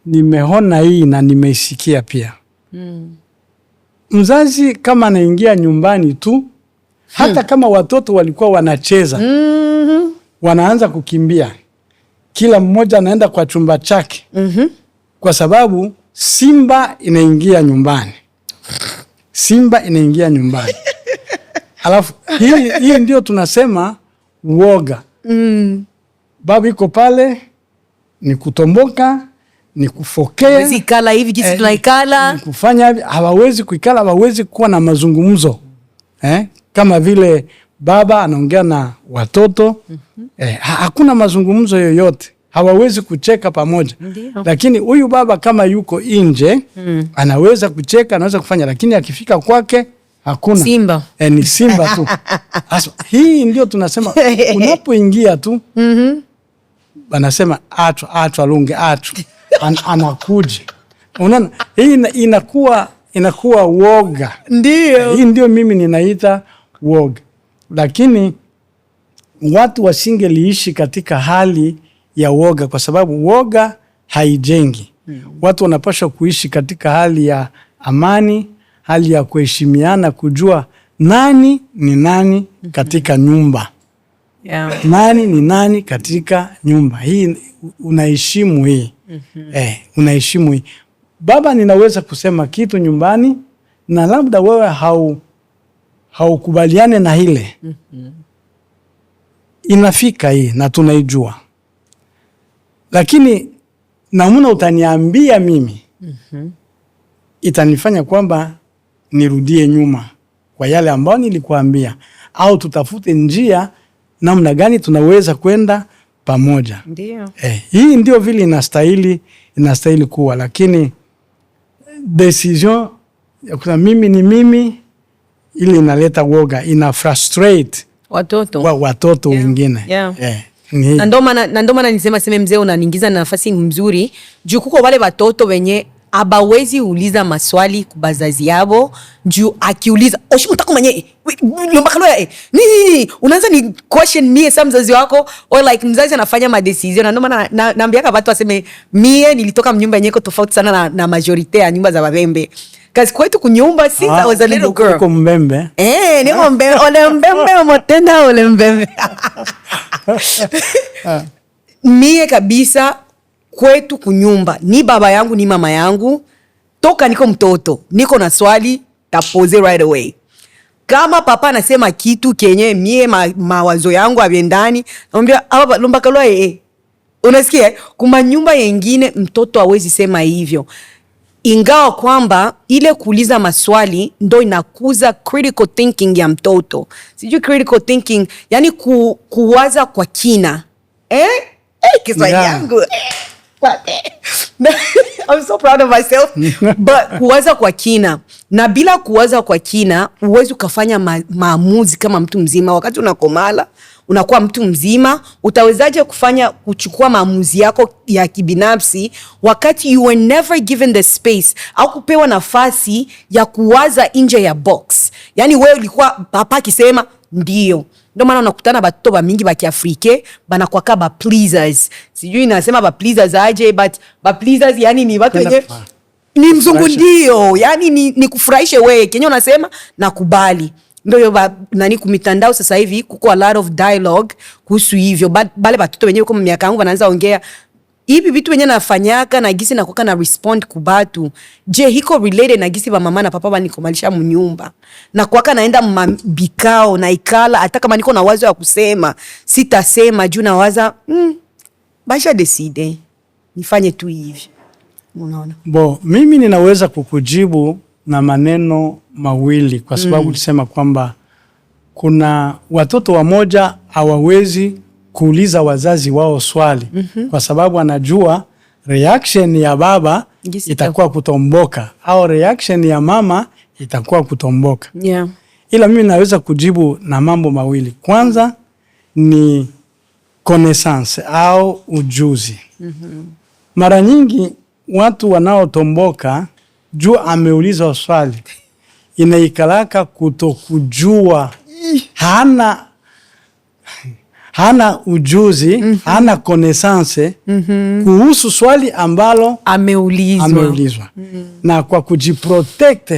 nimeona hii na nimeisikia pia. Mzazi kama anaingia nyumbani tu, hata kama watoto walikuwa wanacheza, wanaanza kukimbia. Kila mmoja anaenda kwa chumba chake. Kwa sababu simba inaingia nyumbani. Simba inaingia nyumbani. Alafu hii ndio tunasema uoga. Babu iko pale, ni kutomboka, ni kufokea. Wezi kala hivi kisi tunaikala. Ni kufanya hivi, hawawezi kuikala, hawawezi kuwa na mazungumzo. Kama vile baba anaongea na watoto, hakuna mazungumzo yoyote. Hawawezi kucheka pamoja. Ndiyo. Lakini huyu baba kama yuko nje, anaweza kucheka, anaweza kufanya, lakini akifika kwake hakuna. Simba. Ni simba tu. Aso, hii ndio tunasema unapoingia tu, wanasema atu alunge atu. Anakuja. Unaona, hii inakuwa woga. Ndio. Hii ndio mimi ninaita woga. Lakini watu wasingeliishi katika hali ya woga, kwa sababu woga haijengi. Watu wanapaswa kuishi katika hali ya amani, hali ya kuheshimiana, kujua nani ni nani katika nyumba. Nani ni nani katika nyumba. Hii unaheshimu hii. Unaheshimu hii. Baba, ninaweza kusema kitu nyumbani na labda wewe haukubaliane na ile. Inafika hii na tunaijua. Lakini namuna utaniambia mimi, itanifanya kwamba nirudie nyuma kwa yale ambao nilikuambia, au tutafute njia namna gani tunaweza kwenda pamoja. Ndio. Hii ndio vile inastahili kuwa. Lakini decision ya kusema mimi ni mimi, ili inaleta woga, ina frustrate watoto wengine. Na ndo maana nisema mzee unaniingiza na nafasi nzuri, juu kuko wale watoto wenye abawezi uliza maswali kubazazi yabo, juu akiuliza oshi mtako mwenye lombakalo nini unaanza ni question mie sa mzazi wako, or like mzazi anafanya ma decision. Na ndo maana naambiaka watu waseme mie nilitoka mnyumba yenye iko tofauti sana na majorite ya nyumba za babembe. Kazi kwetu kunyumba since I was a little girl. Niko mbembe. Niko mbembe, ole mbembe motenda ole mbembe. Mie kabisa kwetu kunyumba ni baba yangu ni mama yangu. Toka niko mtoto, niko na swali tapoze right away. Kama papa anasema kitu kenye mie mawazo yangu aviendani, namwambia lomba kalwa unasikia? Kuma nyumba yengine mtoto hawezi sema hivyo. Ingawa kwamba ile kuuliza maswali ndo inakuza critical thinking ya mtoto. Sijui critical thinking, yani kuwaza kwa kina. Kiswahili yangu. I'm so proud of myself. But kuwaza kwa kina. Na bila kuwaza kwa kina, uwezi ukafanya maamuzi kama mtu mzima. Wakati unakomala, unakuwa mtu mzima, utawezaje kuchukua maamuzi yako ya kibinafsi wakati you were never given the space au kupewa nafasi ya kuwaza nje ya box. Yani wewe ulikuwa papa akisema ndio. Ndio maana unakutana batoto ba mingi ba Kiafrika banakuwa ba pleasers. Sijui nasema ba pleasers aje, but ba pleasers yani ni watu wenye ni mzungu ndio. Yani ni kufurahishe wewe. Kenyo unasema nakubali. Ndio nani kumitandao sasa hivi kuko a lot of dialogue kuhusu hivyo. Bale batoto wenyewe kama miaka yangu wanaanza ongea hivi vitu wenyewe nafanyaka na gisi nakuka na respond kubatu. Je, hiko related na gisi ba mama na papa banikomalisha mnyumba. Na kuwaka naenda mbikao na ikala hata kama niko na wazo ya kusema, sitasema juu na waza basha decide. Nifanye tu hivi. Unaona? Mimi ninaweza kukujibu na maneno mawili kwa sababu tulisema kwamba kuna watoto wamoja hawawezi kuuliza wazazi wao swali kwa sababu anajua reaction ya baba itakuwa kutomboka au reaction ya mama itakuwa kutomboka. Yeah. Ila mimi naweza kujibu na mambo mawili. Kwanza ni connaissance au ujuzi. Mara nyingi watu wanaotomboka juu ameuliza swali inaikalaka kutokujua, hana ujuzi, hana connaissance kuhusu swali ambalo ameulizwa. Na kwa kujiprotect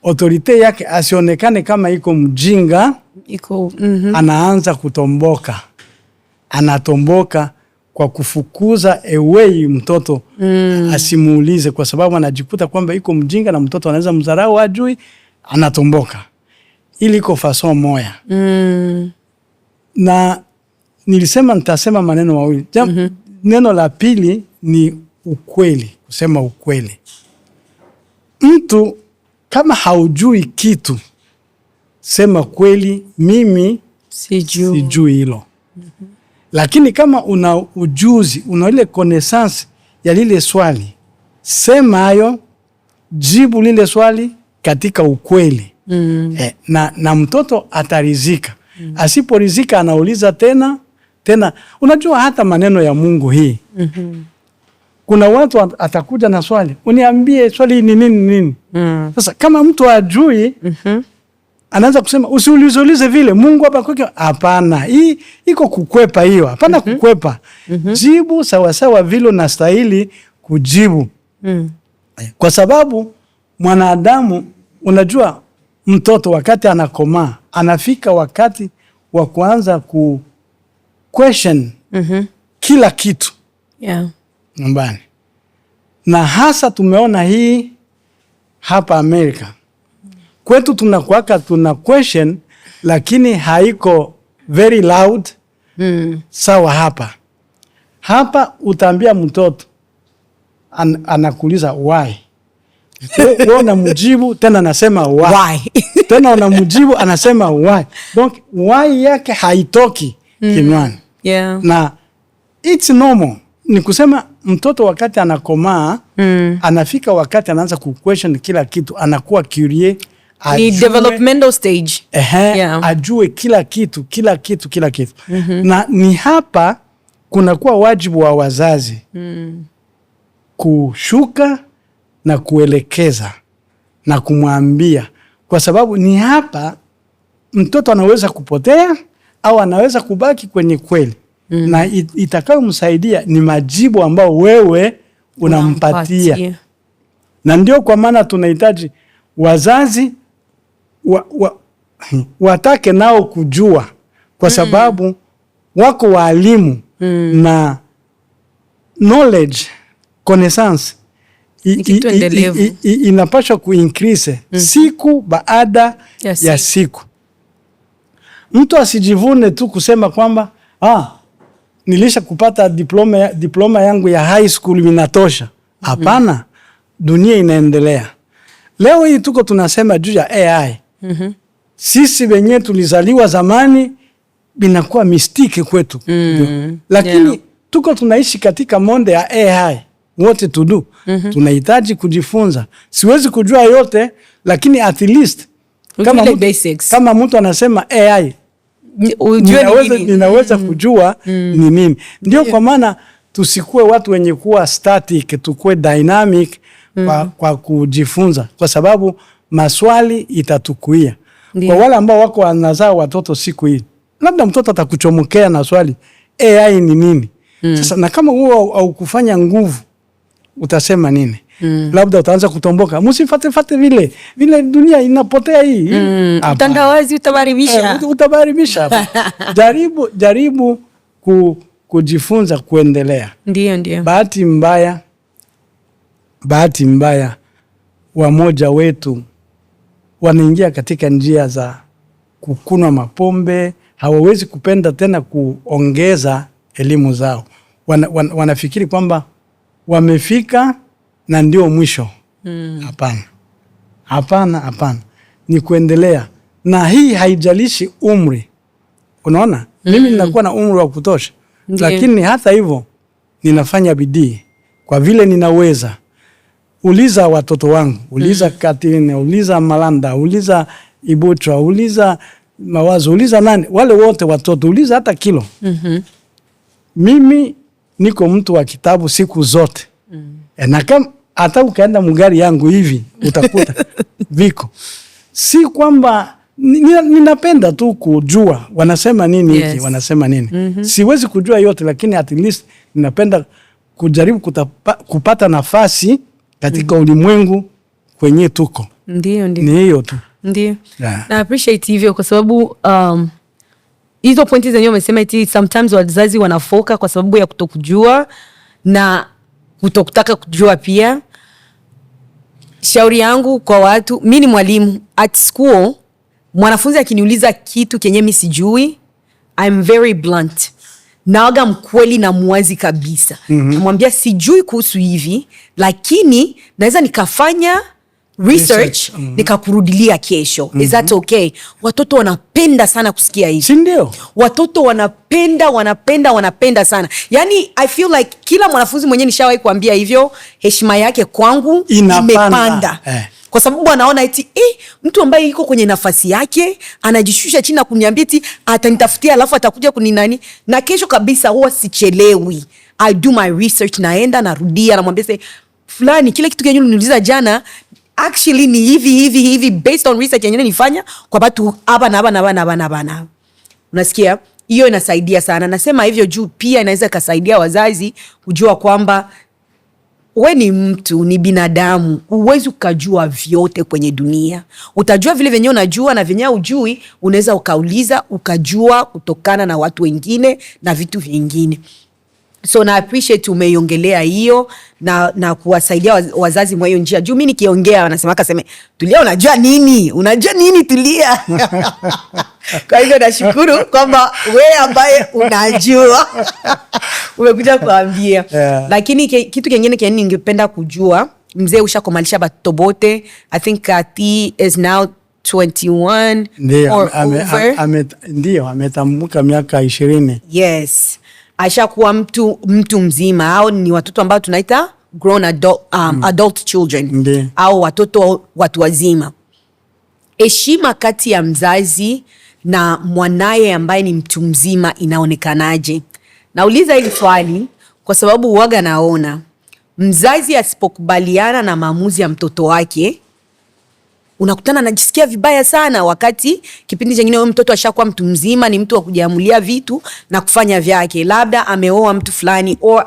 autorite yake asionekane kama iko mjinga, anaanza kutomboka. Anatomboka kwa kufukuza away mtoto asimuulize, kwa sababu anajikuta kwamba iko mjinga na mtoto anaweza mdharau ajui, anatomboka. Ili iko fason moya. Na nilisema nitasema maneno mawili. Neno la pili ni ukweli, kusema ukweli. Mtu kama haujui kitu, sema kweli, mimi sijui hilo. Lakini kama una ujuzi, una ile connaissance ya lile swali, sema hayo, jibu lile swali katika ukweli. Na mtoto atarizika. Asiporizika anauliza tena. Unajua hata maneno ya Mungu hii. Kuna watu atakuja na swali, uniambie swali ni nini? Sasa kama mtu ajui, anaanza kusema usiulize vile. Mungu hapa kwake, hapana. Hii iko kukwepa hiyo. Hapana kukwepa. Jibu sawa vile unastahili kujibu. Kwa sababu mwanadamu, unajua mtoto wakati anakomaa, anafika wakati wa kuanza ku question kila kitu nyumbani. Na hasa tumeona hii hapa Amerika. Kwetu tuna question, lakini haiko very loud. Sawa hapa utaambia mtoto, anakuuliza why. Wewe unamjibu tena anasema why. Tena unamjibu anasema why. Donc why yake haitoki kinywani. Na it's normal. Ni kusema mtoto wakati anakomaa, anafika wakati anaanza ku-question kila kitu, anakuwa curious. Ni developmental stage. Ajue kila kitu. Na ni hapa kunakuwa wajibu wa wazazi kushuka na kuelekeza na kumwambia, kwa sababu ni hapa mtoto anaweza kupotea au anaweza kubaki kwenye kweli. Na itakayomsaidia ni majibu ambao wewe unampatia. Na ndio kwa maana tunahitaji wazazi watake nao kujua, kwa sababu wako walimu na knowledge, connaissance inapaswa kuincrease siku baada ya siku. Mtu asijivune tu kusema kwamba nilisha kupata diploma yangu ya high school inatosha. Hapana. Dunia inaendelea. Leo hii tuko tunasema juu ya AI. Sisi wenyewe tulizaliwa zamani, binakuwa mistike kwetu. Lakini tuko tunaishi katika monde ya AI. What to do? Tunahitaji kujifunza. Siwezi kujua yote, lakini at least kama mtu anasema AI, ninaweza kujua ni nini. Ndio kwa maana tusikue watu wenye kuwa static, tukue dynamic kwa kujifunza, kwa sababu maswali itatukuia. Kwa wale ambao wako wanazaa watoto siku hii, labda mtoto atakuchomokea na swali, AI ni nini? Sasa na kama huo au kufanya nguvu, utasema nini? Labda utaanza kutomboka. Msifate vile dunia inapotea hii. Utandawazi utabaribisha. Jaribu kujifunza kuendelea. Ndio. Bahati mbaya wamoja wetu wanaingia katika njia za kukunwa mapombe, hawawezi kupenda tena kuongeza elimu zao. Wanafikiri kwamba wamefika na ndio mwisho. Hapana. Ni kuendelea. Na hii haijalishi umri. Unaona? Mimi ninakuwa na umri wa kutosha. Lakini hata hivyo ninafanya bidii. kwa vile ninaweza. Uliza watoto wangu, uliza Katine, uliza Malanda, uliza Ibutra, uliza Mawazo, uliza nani, wale wote watoto, uliza hata Kilo. Mimi niko mtu wa kitabu siku zote. Na kama hata ukaenda mugari yangu hivi utakuta viko. Si kwamba ninapenda tu kujua wanasema nini hiki, wanasema nini. Siwezi kujua yote, lakini at least ninapenda kujaribu kupata nafasi katika ulimwengu kwenye tuko. Ndio. Ni hiyo tu. Ndio. Yeah. Na appreciate hivyo kwa sababu hizo pointi zenyewe umesema eti sometimes wazazi wanafoka kwa sababu ya kutokujua na kutokutaka kujua pia. Shauri yangu kwa watu, mimi ni mwalimu at school, mwanafunzi akiniuliza kitu kenye mimi sijui, I'm very blunt. Nawaga mkweli na muwazi kabisa. Namwambia sijui kuhusu hivi, lakini naweza nikafanya research nikakurudilia kesho. Is that okay? Watoto wanapenda sana kusikia hivi. Sindio? Watoto wanapenda sana. Yani I feel like kila mwanafunzi mwenye nishawahi kuambia hivyo, heshima yake kwangu imepanda. Kwa sababu anaona eti mtu ambaye yuko kwenye nafasi yake anajishusha chini na kuniambia eti atanitafutia alafu atakuja kuninani, na kesho kabisa huwa sichelewi. I do my research, naenda narudia, namwambia say fulani kile kitu kenye uliniuliza jana actually ni hivi based on research yenyewe nifanya kwa watu hapa na. Unasikia? Hiyo inasaidia sana. Nasema hivyo juu pia inaweza kusaidia wazazi kujua kwamba we ni mtu, ni binadamu. Huwezi ukajua vyote kwenye dunia. Utajua vile venye unajua na venye hujui, unaweza ukauliza ukajua kutokana na watu wengine na vitu vingine. So na appreciate umeiongelea hiyo na kuwasaidia wazazi mwa hiyo njia. Juu mimi nikiongea wanasema kaseme Tulia unajua nini? Unajua nini Tulia? Kwa hivyo nashukuru kwamba wewe ambaye unajua umekuja kuambia. Lakini kitu kingine kile ningependa kujua, mzee ushakomalisha batoto bote. I think Kati is now 21 or over. Ndio ametambuka miaka 20. Yes. Ashakuwa mtu mzima, au ni watoto ambao tunaita grown adult children. Au watoto watu wazima. Heshima kati ya mzazi na mwanaye ambaye ni mtu mzima inaonekanaje? Nauliza hili swali kwa sababu huwaga naona mzazi asipokubaliana na maamuzi ya mtoto wake unakutana anajisikia vibaya sana, wakati kipindi kingine huyo mtoto ashakuwa mtu mzima, ni mtu wa kujiamulia vitu na kufanya vyake. Labda ameoa mtu fulani, or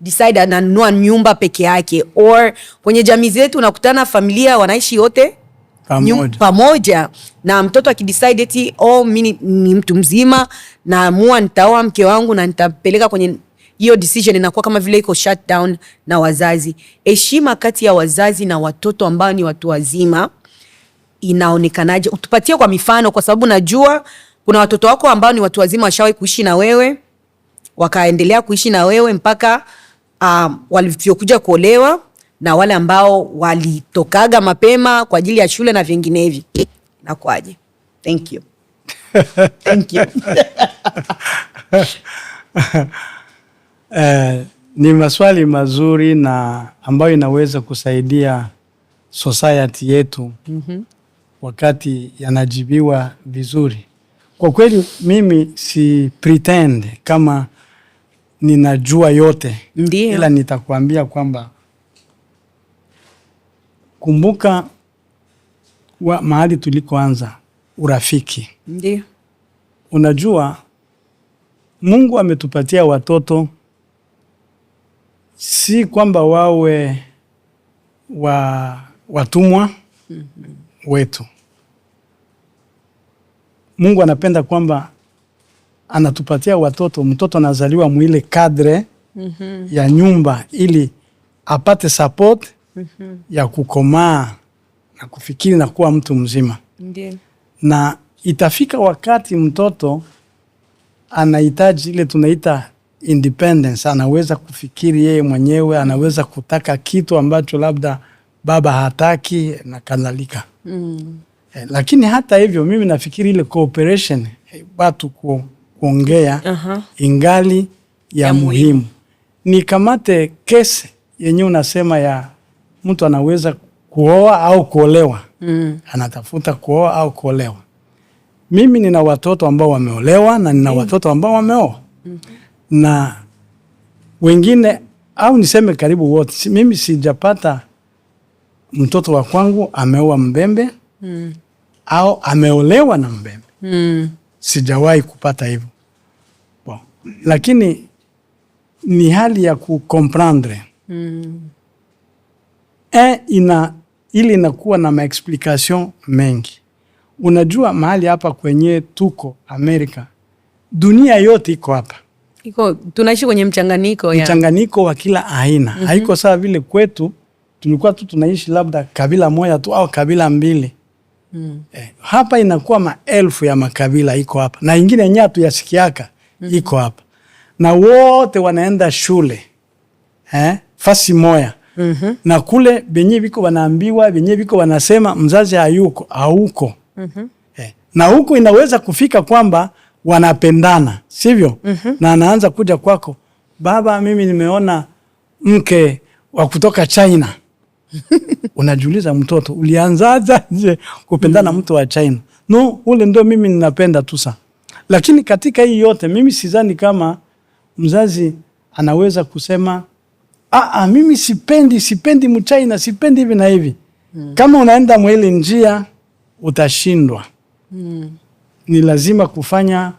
decide ananunua nyumba peke yake, or kwenye jamii zetu unakutana familia wanaishi yote pamoja, na mtoto akidecide eti mimi ni mtu mzima na amua nitaoa mke wangu na nitapeleka kwenye hiyo decision, inakuwa kama vile iko shut down na wazazi. Heshima kati ya wazazi na watoto ambao ni watu wazima inaonekanaje? Utupatie kwa mifano, kwa sababu najua kuna watoto wako ambao ni watu wazima washawahi kuishi na wewe, wakaendelea kuishi na wewe mpaka walivyokuja kuolewa, na wale ambao walitokaga mapema kwa ajili ya shule na vinginevyo. Nakwaje? Thank you. Thank you. Ni maswali mazuri na ambayo inaweza kusaidia society yetu wakati yanajibiwa vizuri. Kwa kweli mimi si pretend kama ninajua yote. Ndiyo. Ila nitakwambia kwamba kumbuka mahali tulikoanza urafiki. Ndiyo. Unajua Mungu ametupatia watoto si kwamba wawe watumwa wetu. Mungu anapenda kwamba anatupatia watoto, mtoto anazaliwa mwile kadre ya nyumba ili apate support ya kukomaa na kufikiri na kuwa mtu mzima. Ndiyo. Na itafika wakati mtoto anahitaji ile tunaita independence, anaweza kufikiri yeye mwenyewe, anaweza kutaka kitu ambacho labda baba hataki na kadhalika. Lakini hata hivyo mimi nafikiri ile cooperation, watu kuongea ingali ya muhimu. Nikamate kesi yenye unasema ya mtu anaweza kuoa au kuolewa. Anatafuta kuoa au kuolewa. Mimi nina watoto ambao wameolewa na nina watoto ambao wameoa. Na wengine au niseme karibu wote. Mimi sijapata mtoto wa kwangu ameoa Mbembe au ameolewa na Mbembe. Sijawahi kupata hivyo. Bon. Lakini ni hali ya kukomprendre. Ili inakuwa na maexplication mengi. Unajua mahali hapa kwenye tuko Amerika, dunia yote iko hapa. Tunaishi kwenye mchanganyiko ya mchanganyiko wa kila aina. Haiko sawa vile kwetu tulikuwa tu tunaishi labda kabila moja tu au kabila mbili. Hapa inakuwa maelfu ya makabila iko hapa. Na ingine yenyewe tuyasikiaka iko hapa. Na wote wanaenda shule. Fasi moja. Na kule benye biko wanaambiwa, benye biko wanasema mzazi hauko. Na huko inaweza kufika kwamba wanapendana, sivyo? Na anaanza kuja kwako, baba mimi nimeona mke wa kutoka China. Unajiuliza mtoto, ulianzaje kupendana mtu wa China? No, ule ndio mimi ninapenda tu sana. Lakini katika hii yote mimi sidhani kama mzazi anaweza kusema mimi sipendi mchina, sipendi hivi na hivi. Kama unaenda mwele njia utashindwa. Ni lazima kufanya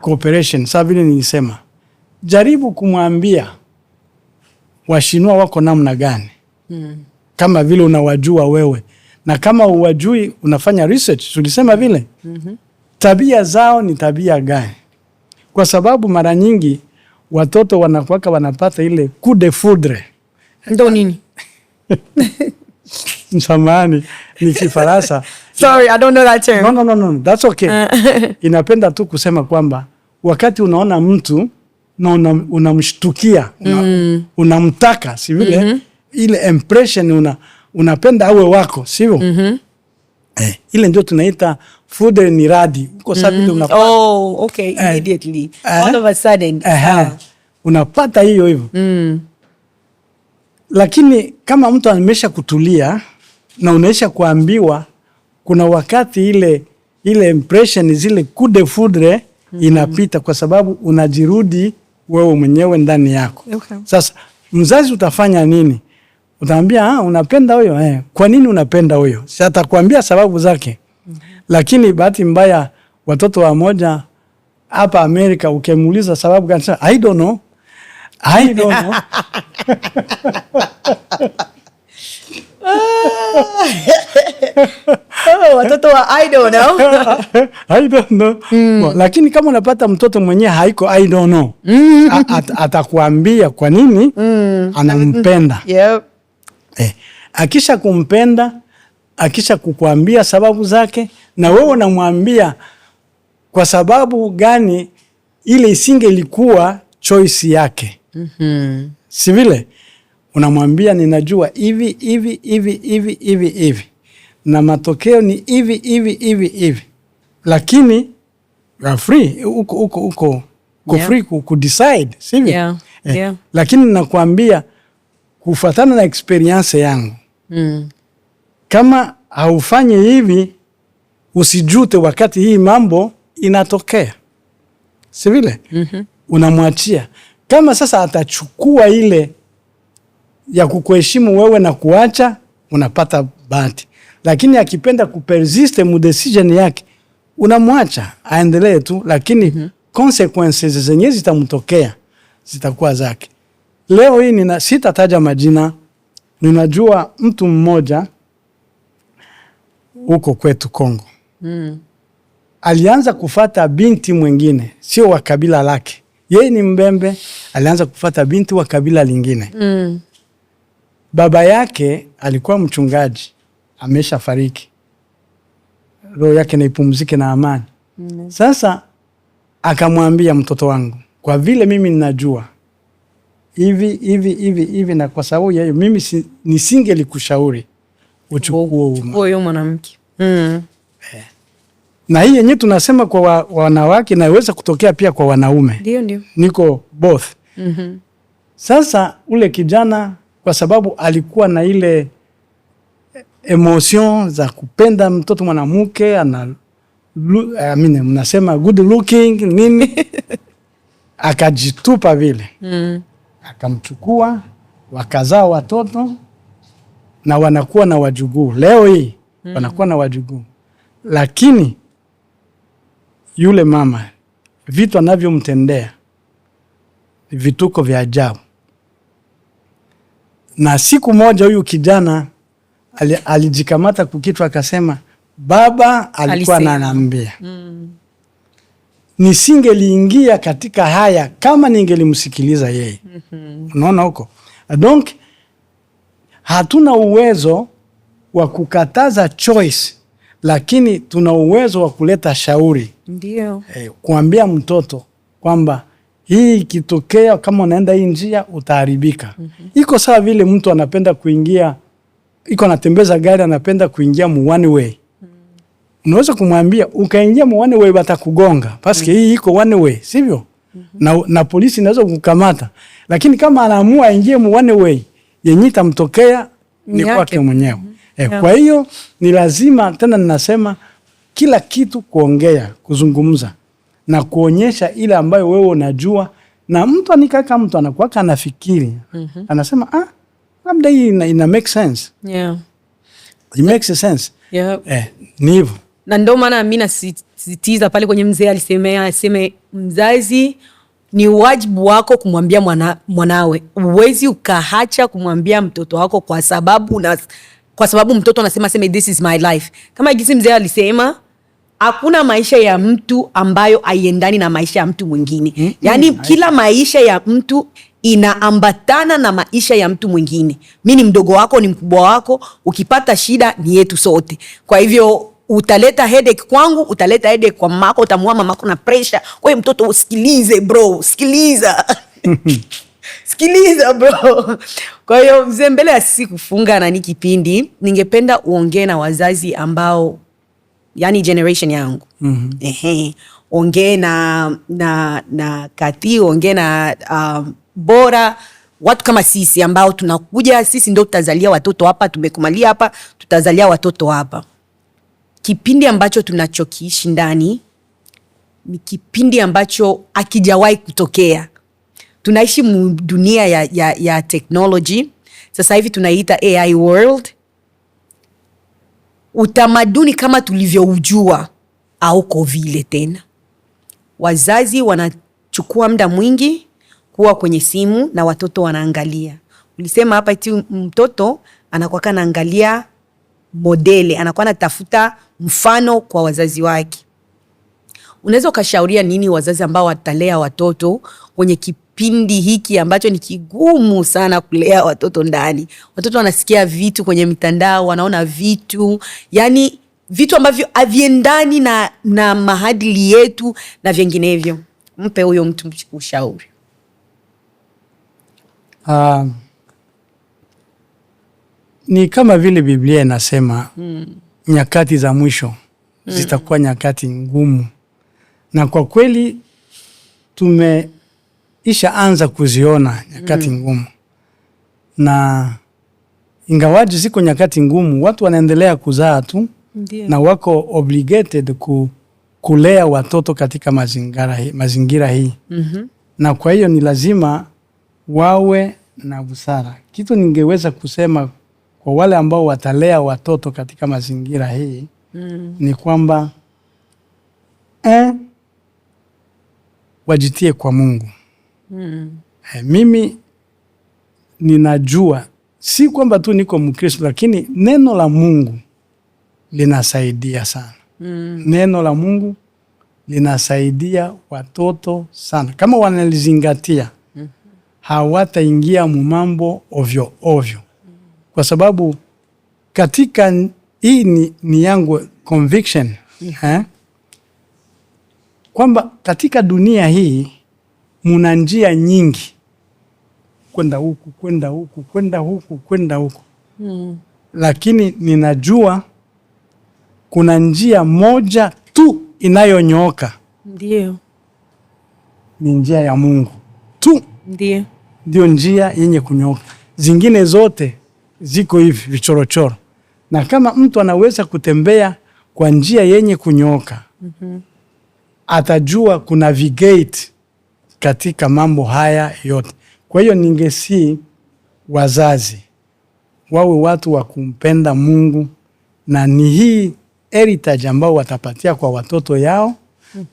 cooperation. Sawa vile nilisema. Jaribu kumwambia Washinwa wako namna gani. Kama vile unawajua wewe. Na kama uwajui unafanya research. Tulisema vile. Tabia zao ni tabia gani. Kwa sababu mara nyingi watoto wanakuwaka wanapata ile coup de foudre. Ndo nini? Samahani, ni Kifaransa. Sorry, I don't know that term. No. That's okay. Inapenda tu kusema kwamba wakati unaona mtu na unamshtukia, unamtaka, si vile? Ile impression unapenda awe wako, sivyo? Ile ndio tunaita foudre ni radi. Uko sababu unapata. Oh, okay, immediately. All of a sudden. Unapata hiyo hivyo. Lakini kama mtu amesha kutulia na unaisha kuambiwa, kuna wakati ile impression zile coup de foudre inapita kwa sababu unajirudi wewe mwenyewe ndani yako. Okay. Sasa mzazi utafanya nini? Utaambia unapenda huyo. Kwa nini unapenda huyo? Si atakwambia sababu zake. Lakini bahati mbaya watoto wa moja hapa Amerika ukimuuliza sababu gani, I don't know. Watoto wa I don't know. I don't know. Lakini kama unapata mtoto mwenye haiko I don't know. Atakuambia kwa nini anampenda. Akisha kumpenda, akisha kukuambia sababu zake, na wewe unamwambia kwa sababu gani ile isinge ilikuwa choice yake. Si vile? Unamwambia ninajua hivi. Na matokeo ni hivi. Lakini you free, uko free ku decide, si vile? Yeah. Lakini nakwambia kufuatana na experience yangu. Kama haufanye hivi usijute wakati hii mambo inatokea. Si vile? Unamwachia. Kama sasa atachukua ile ya kukuheshimu wewe na kuacha, unapata bahati. Lakini akipenda kupersist mu decision yake, unamwacha aendelee tu, lakini consequences zenye zitamtokea zitakuwa zake. Leo hii sitataja majina, ninajua mtu mmoja huko kwetu Kongo. Alianza kufata binti mwingine, sio wa kabila lake. Yeye ni Mbembe, alianza kufata binti wa kabila lingine. Baba yake alikuwa mchungaji, amesha fariki. Roho yake na ipumzike na amani. Sasa akamwambia mtoto wangu, kwa vile mimi ninajua hivi na kwa sababu ya hiyo mimi nisingelikushauri uchukue huyo mwanamke. Na hii yenyewe tunasema kwa wanawake na iweza kutokea pia kwa wanaume. Ndio. Niko both. Sasa ule kijana kwa sababu alikuwa na ile emotion za kupenda mtoto mwanamke, mnasema good looking nini akajitupa vile. Akamchukua, wakazaa watoto na wanakuwa na wajukuu. Leo hii wanakuwa na wajukuu. Lakini yule mama vitu anavyomtendea vituko vya ajabu. Na siku moja huyu kijana alijikamata kukitu akasema, baba alikuwa ananiambia nisingeliingia katika haya kama ningelimsikiliza yeye. Unaona huko? Donc hatuna uwezo wa kukataza choice, lakini tuna uwezo wa kuleta shauri. Ndio. Kuambia mtoto kwamba hii ikitokea kama unaenda hii njia utaharibika. Iko sawa vile mtu anapenda kuingia, iko anatembeza gari anapenda kuingia mu one way. Unaweza kumwambia ukaingia mu one way watakugonga. Paske hii iko one way, sivyo? Na polisi inaweza kukukamata. Lakini kama anaamua aingie mu one way, yenye itamtokea ni kwake mwenyewe. Kwa hiyo ni lazima tena ninasema kila kitu kuongea, kuzungumza na kuonyesha ile ambayo wewe unajua, na mtu anikaka mtu anakuwa anafikiri. Anasema labda hii ina make sense. It makes sense. Ni hivyo. Na ndio maana mimi nasisitiza pale kwenye mzee aliseme mzazi ni wajibu wako kumwambia mwanawe. Uwezi ukaacha kumwambia mtoto wako kwa sababu mtoto anasema this is my life. Kama jinsi mzee alisema, hakuna maisha ya mtu ambayo haiendani na maisha ya mtu mwingine. Yaani kila maisha ya mtu inaambatana na maisha ya mtu mwingine. Mimi ni mdogo wako, ni mkubwa wako, ukipata shida ni yetu sote. Kwa hivyo utaleta headache kwangu, utaleta headache kwa mamako, utamuua mamako na pressure. Wewe mtoto usikilize bro, sikiliza. Sikiliza bro. Kwa hiyo mzee, mbele ya sisi kufunga na kipindi, ningependa uongee na wazazi ambao yani generation yangu. Ongee na Kati, ongee na Bora, watu kama sisi ambao tunakuja, sisi ndio tutazalia watoto hapa, tumekumalia hapa, tutazalia watoto hapa. Kipindi ambacho tunachokiishi ndani ni kipindi ambacho hakijawahi kutokea. Tunaishi dunia ya technology. Sasa hivi tunaita AI world. Utamaduni kama tulivyoujua hauko vile tena. Wazazi wanachukua muda mwingi kuwa kwenye simu na watoto wanaangalia. Ulisema hapa eti mtoto anakuwa anaangalia modele, anakuwa anatafuta mfano kwa wazazi wake. Unaweza ukashauria nini wazazi ambao watalea watoto kwenye kipindi hiki ambacho ni kigumu sana kulea watoto ndani? Watoto wanasikia vitu kwenye mitandao, wanaona vitu, yani vitu ambavyo haviendani na maadili yetu na vinginevyo. Mpe huyo mtu ushauri. Ni kama vile Biblia inasema nyakati za mwisho zitakuwa nyakati ngumu. Na kwa kweli tumeisha anza kuziona nyakati ngumu. Na ingawaji ziko nyakati ngumu, watu wanaendelea kuzaa tu. Ndiyo. Na wako obligated kulea watoto katika mazingira hii. Na kwa hiyo ni lazima wawe na busara. Kitu ningeweza kusema kwa wale ambao watalea watoto katika mazingira hii ni kwamba wajitie kwa Mungu. Mimi ninajua si kwamba tu niko Mkristo, lakini neno la Mungu linasaidia sana. Neno la Mungu linasaidia watoto sana. Kama wanalizingatia, hawataingia mambo ovyo ovyo. Kwa sababu katika hii ni yangu conviction, kwamba katika dunia hii muna njia nyingi, kwenda huku, kwenda huku, kwenda huku, kwenda huku. Lakini ninajua kuna njia moja tu inayonyooka. Ndio. Ni njia ya Mungu tu. Ndio. Ndio njia yenye kunyooka. zingine zote ziko hivi vichorochoro. Na kama mtu anaweza kutembea kwa njia yenye kunyoka, atajua kuna navigate katika mambo haya yote. Kwa hiyo ningesi wazazi wawe watu wa kumpenda Mungu, na ni hii heritage ambao watapatia kwa watoto yao,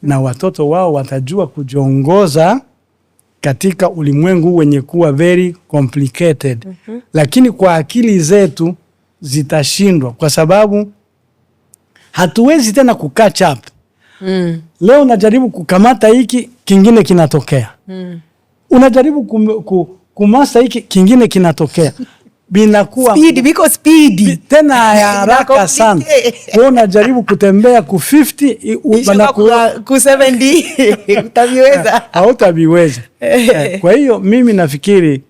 na watoto wao watajua kujiongoza katika ulimwengu wenye kuwa very complicated. Lakini kwa akili zetu zitashindwa, kwa sababu hatuwezi tena kukatch up. Leo unajaribu kukamata hiki, kingine kinatokea. Unajaribu kumasa hiki, kingine kinatokea. Binakuwa speed tena ya haraka sana. Wewe unajaribu kutembea ku 50 banakuwa ku 70 utaviweza? Hautaviweza. Kwa hiyo mimi nafikiri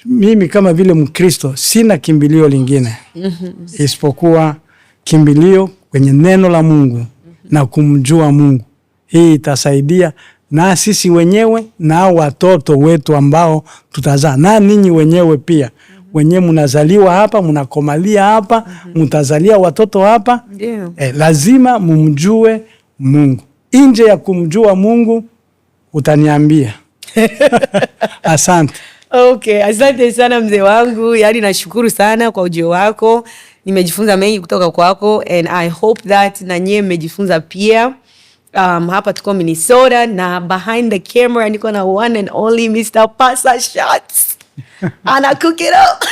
mimi kama vile Mkristo sina kimbilio lingine isipokuwa kimbilio kwenye neno la Mungu na kumjua Mungu. Hii itasaidia na sisi wenyewe na watoto wetu ambao tutazaa, na ninyi wenyewe pia. Wenyewe mnazaliwa hapa, mnakomalia hapa, mtazalia watoto hapa. Lazima mumjue Mungu. Nje ya kumjua Mungu utaniambia. Asante. Okay, asante sana mzee wangu. Yaani nashukuru sana kwa ujio wako. Nimejifunza mengi kutoka kwako, and I hope that na nyie mmejifunza pia. Hapa tuko Minnesota, na behind the camera niko na one and only Mr. Pasa Shots. Ana cook it up.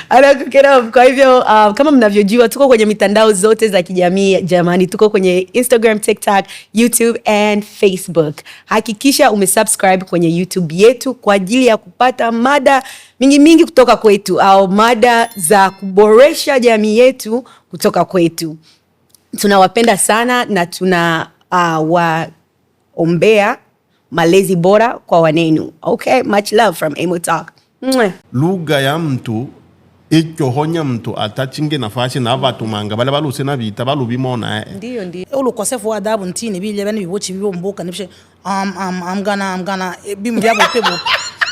Ana cook it up. Kwa hivyo kama mnavyojua tuko kwenye mitandao zote za kijamii jamani. Tuko kwenye Instagram, TikTok, YouTube and Facebook. Hakikisha umesubscribe kwenye YouTube yetu kwa ajili ya kupata mada mingi kutoka kwetu, au mada za kuboresha jamii yetu kutoka kwetu. Tunawapenda sana na tuna waombea malezi bora kwa wanenu. Okay, much love from Amo Talk. Lugha ya mtu ichohonya mtu atachinge nafasi na abatumanga bale baluse na bita balubimona. Ndio. Ulokosefu wa adabu ntini bile bani bibochi bibomboka nibishe I'm gonna bimbyabo pebo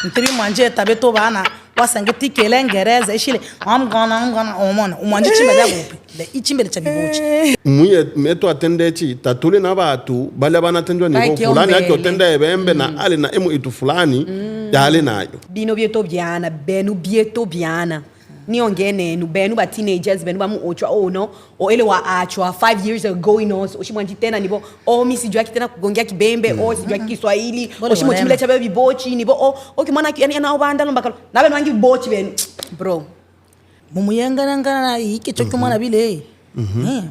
ntibi manje tabeto bana wasangeti kelengereza ishile I'm gonna omona umanje chimba dagope le ichimbele cha bibochi muye meto atendechi tatule na batu bale bana tendwa ni fulani yake otenda ebembe na ale na emu itu fulani yale nayo bino bieto byana benu bieto byana niongene nu benu ba teenagers benu ba mu ochwa ono o ele wa achwa 5 years ago ino oshimwanji tena nibo o mi sijua kitena kugongea kibembe o sijua Kiswahili oshimochimile cha baby bochi nibo o kimana yani anaobanda lombakalo nabe mangi bochi ben bro mumuyengana na iki cyo kumana bile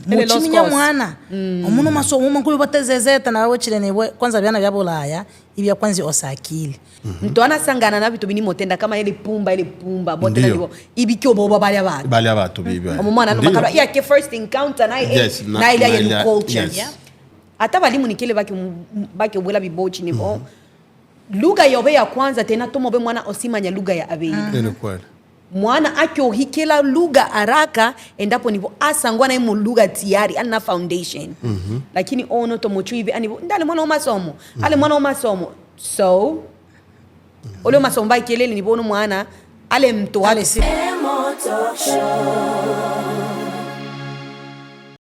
muchiminya mwana omuno masomo mankubi batezezeta na wochile ne kwanza byana bya Bulaya ibya kwanza osakili mtu anasangana na vitu binimotenda kama ile pumba bote na nibo ibikyo boba bali abatu bibya omwana no makaba ya ke first encounter na ile ya culture hata balimu nikile baki ubula bibochi nibo lugha yobe ya kwanza tena tomobe mwana osimanya lugha ya abeli ni kweli mwana akyo hikela lugha haraka endapo nivo asangwa na imo lugha tiyari ana foundation lakini ono tomochu hivi anivo ndale mwana omasomo ale mwana omasomo so ole masomo ba kelele nivo ono mwana ale mtu ale si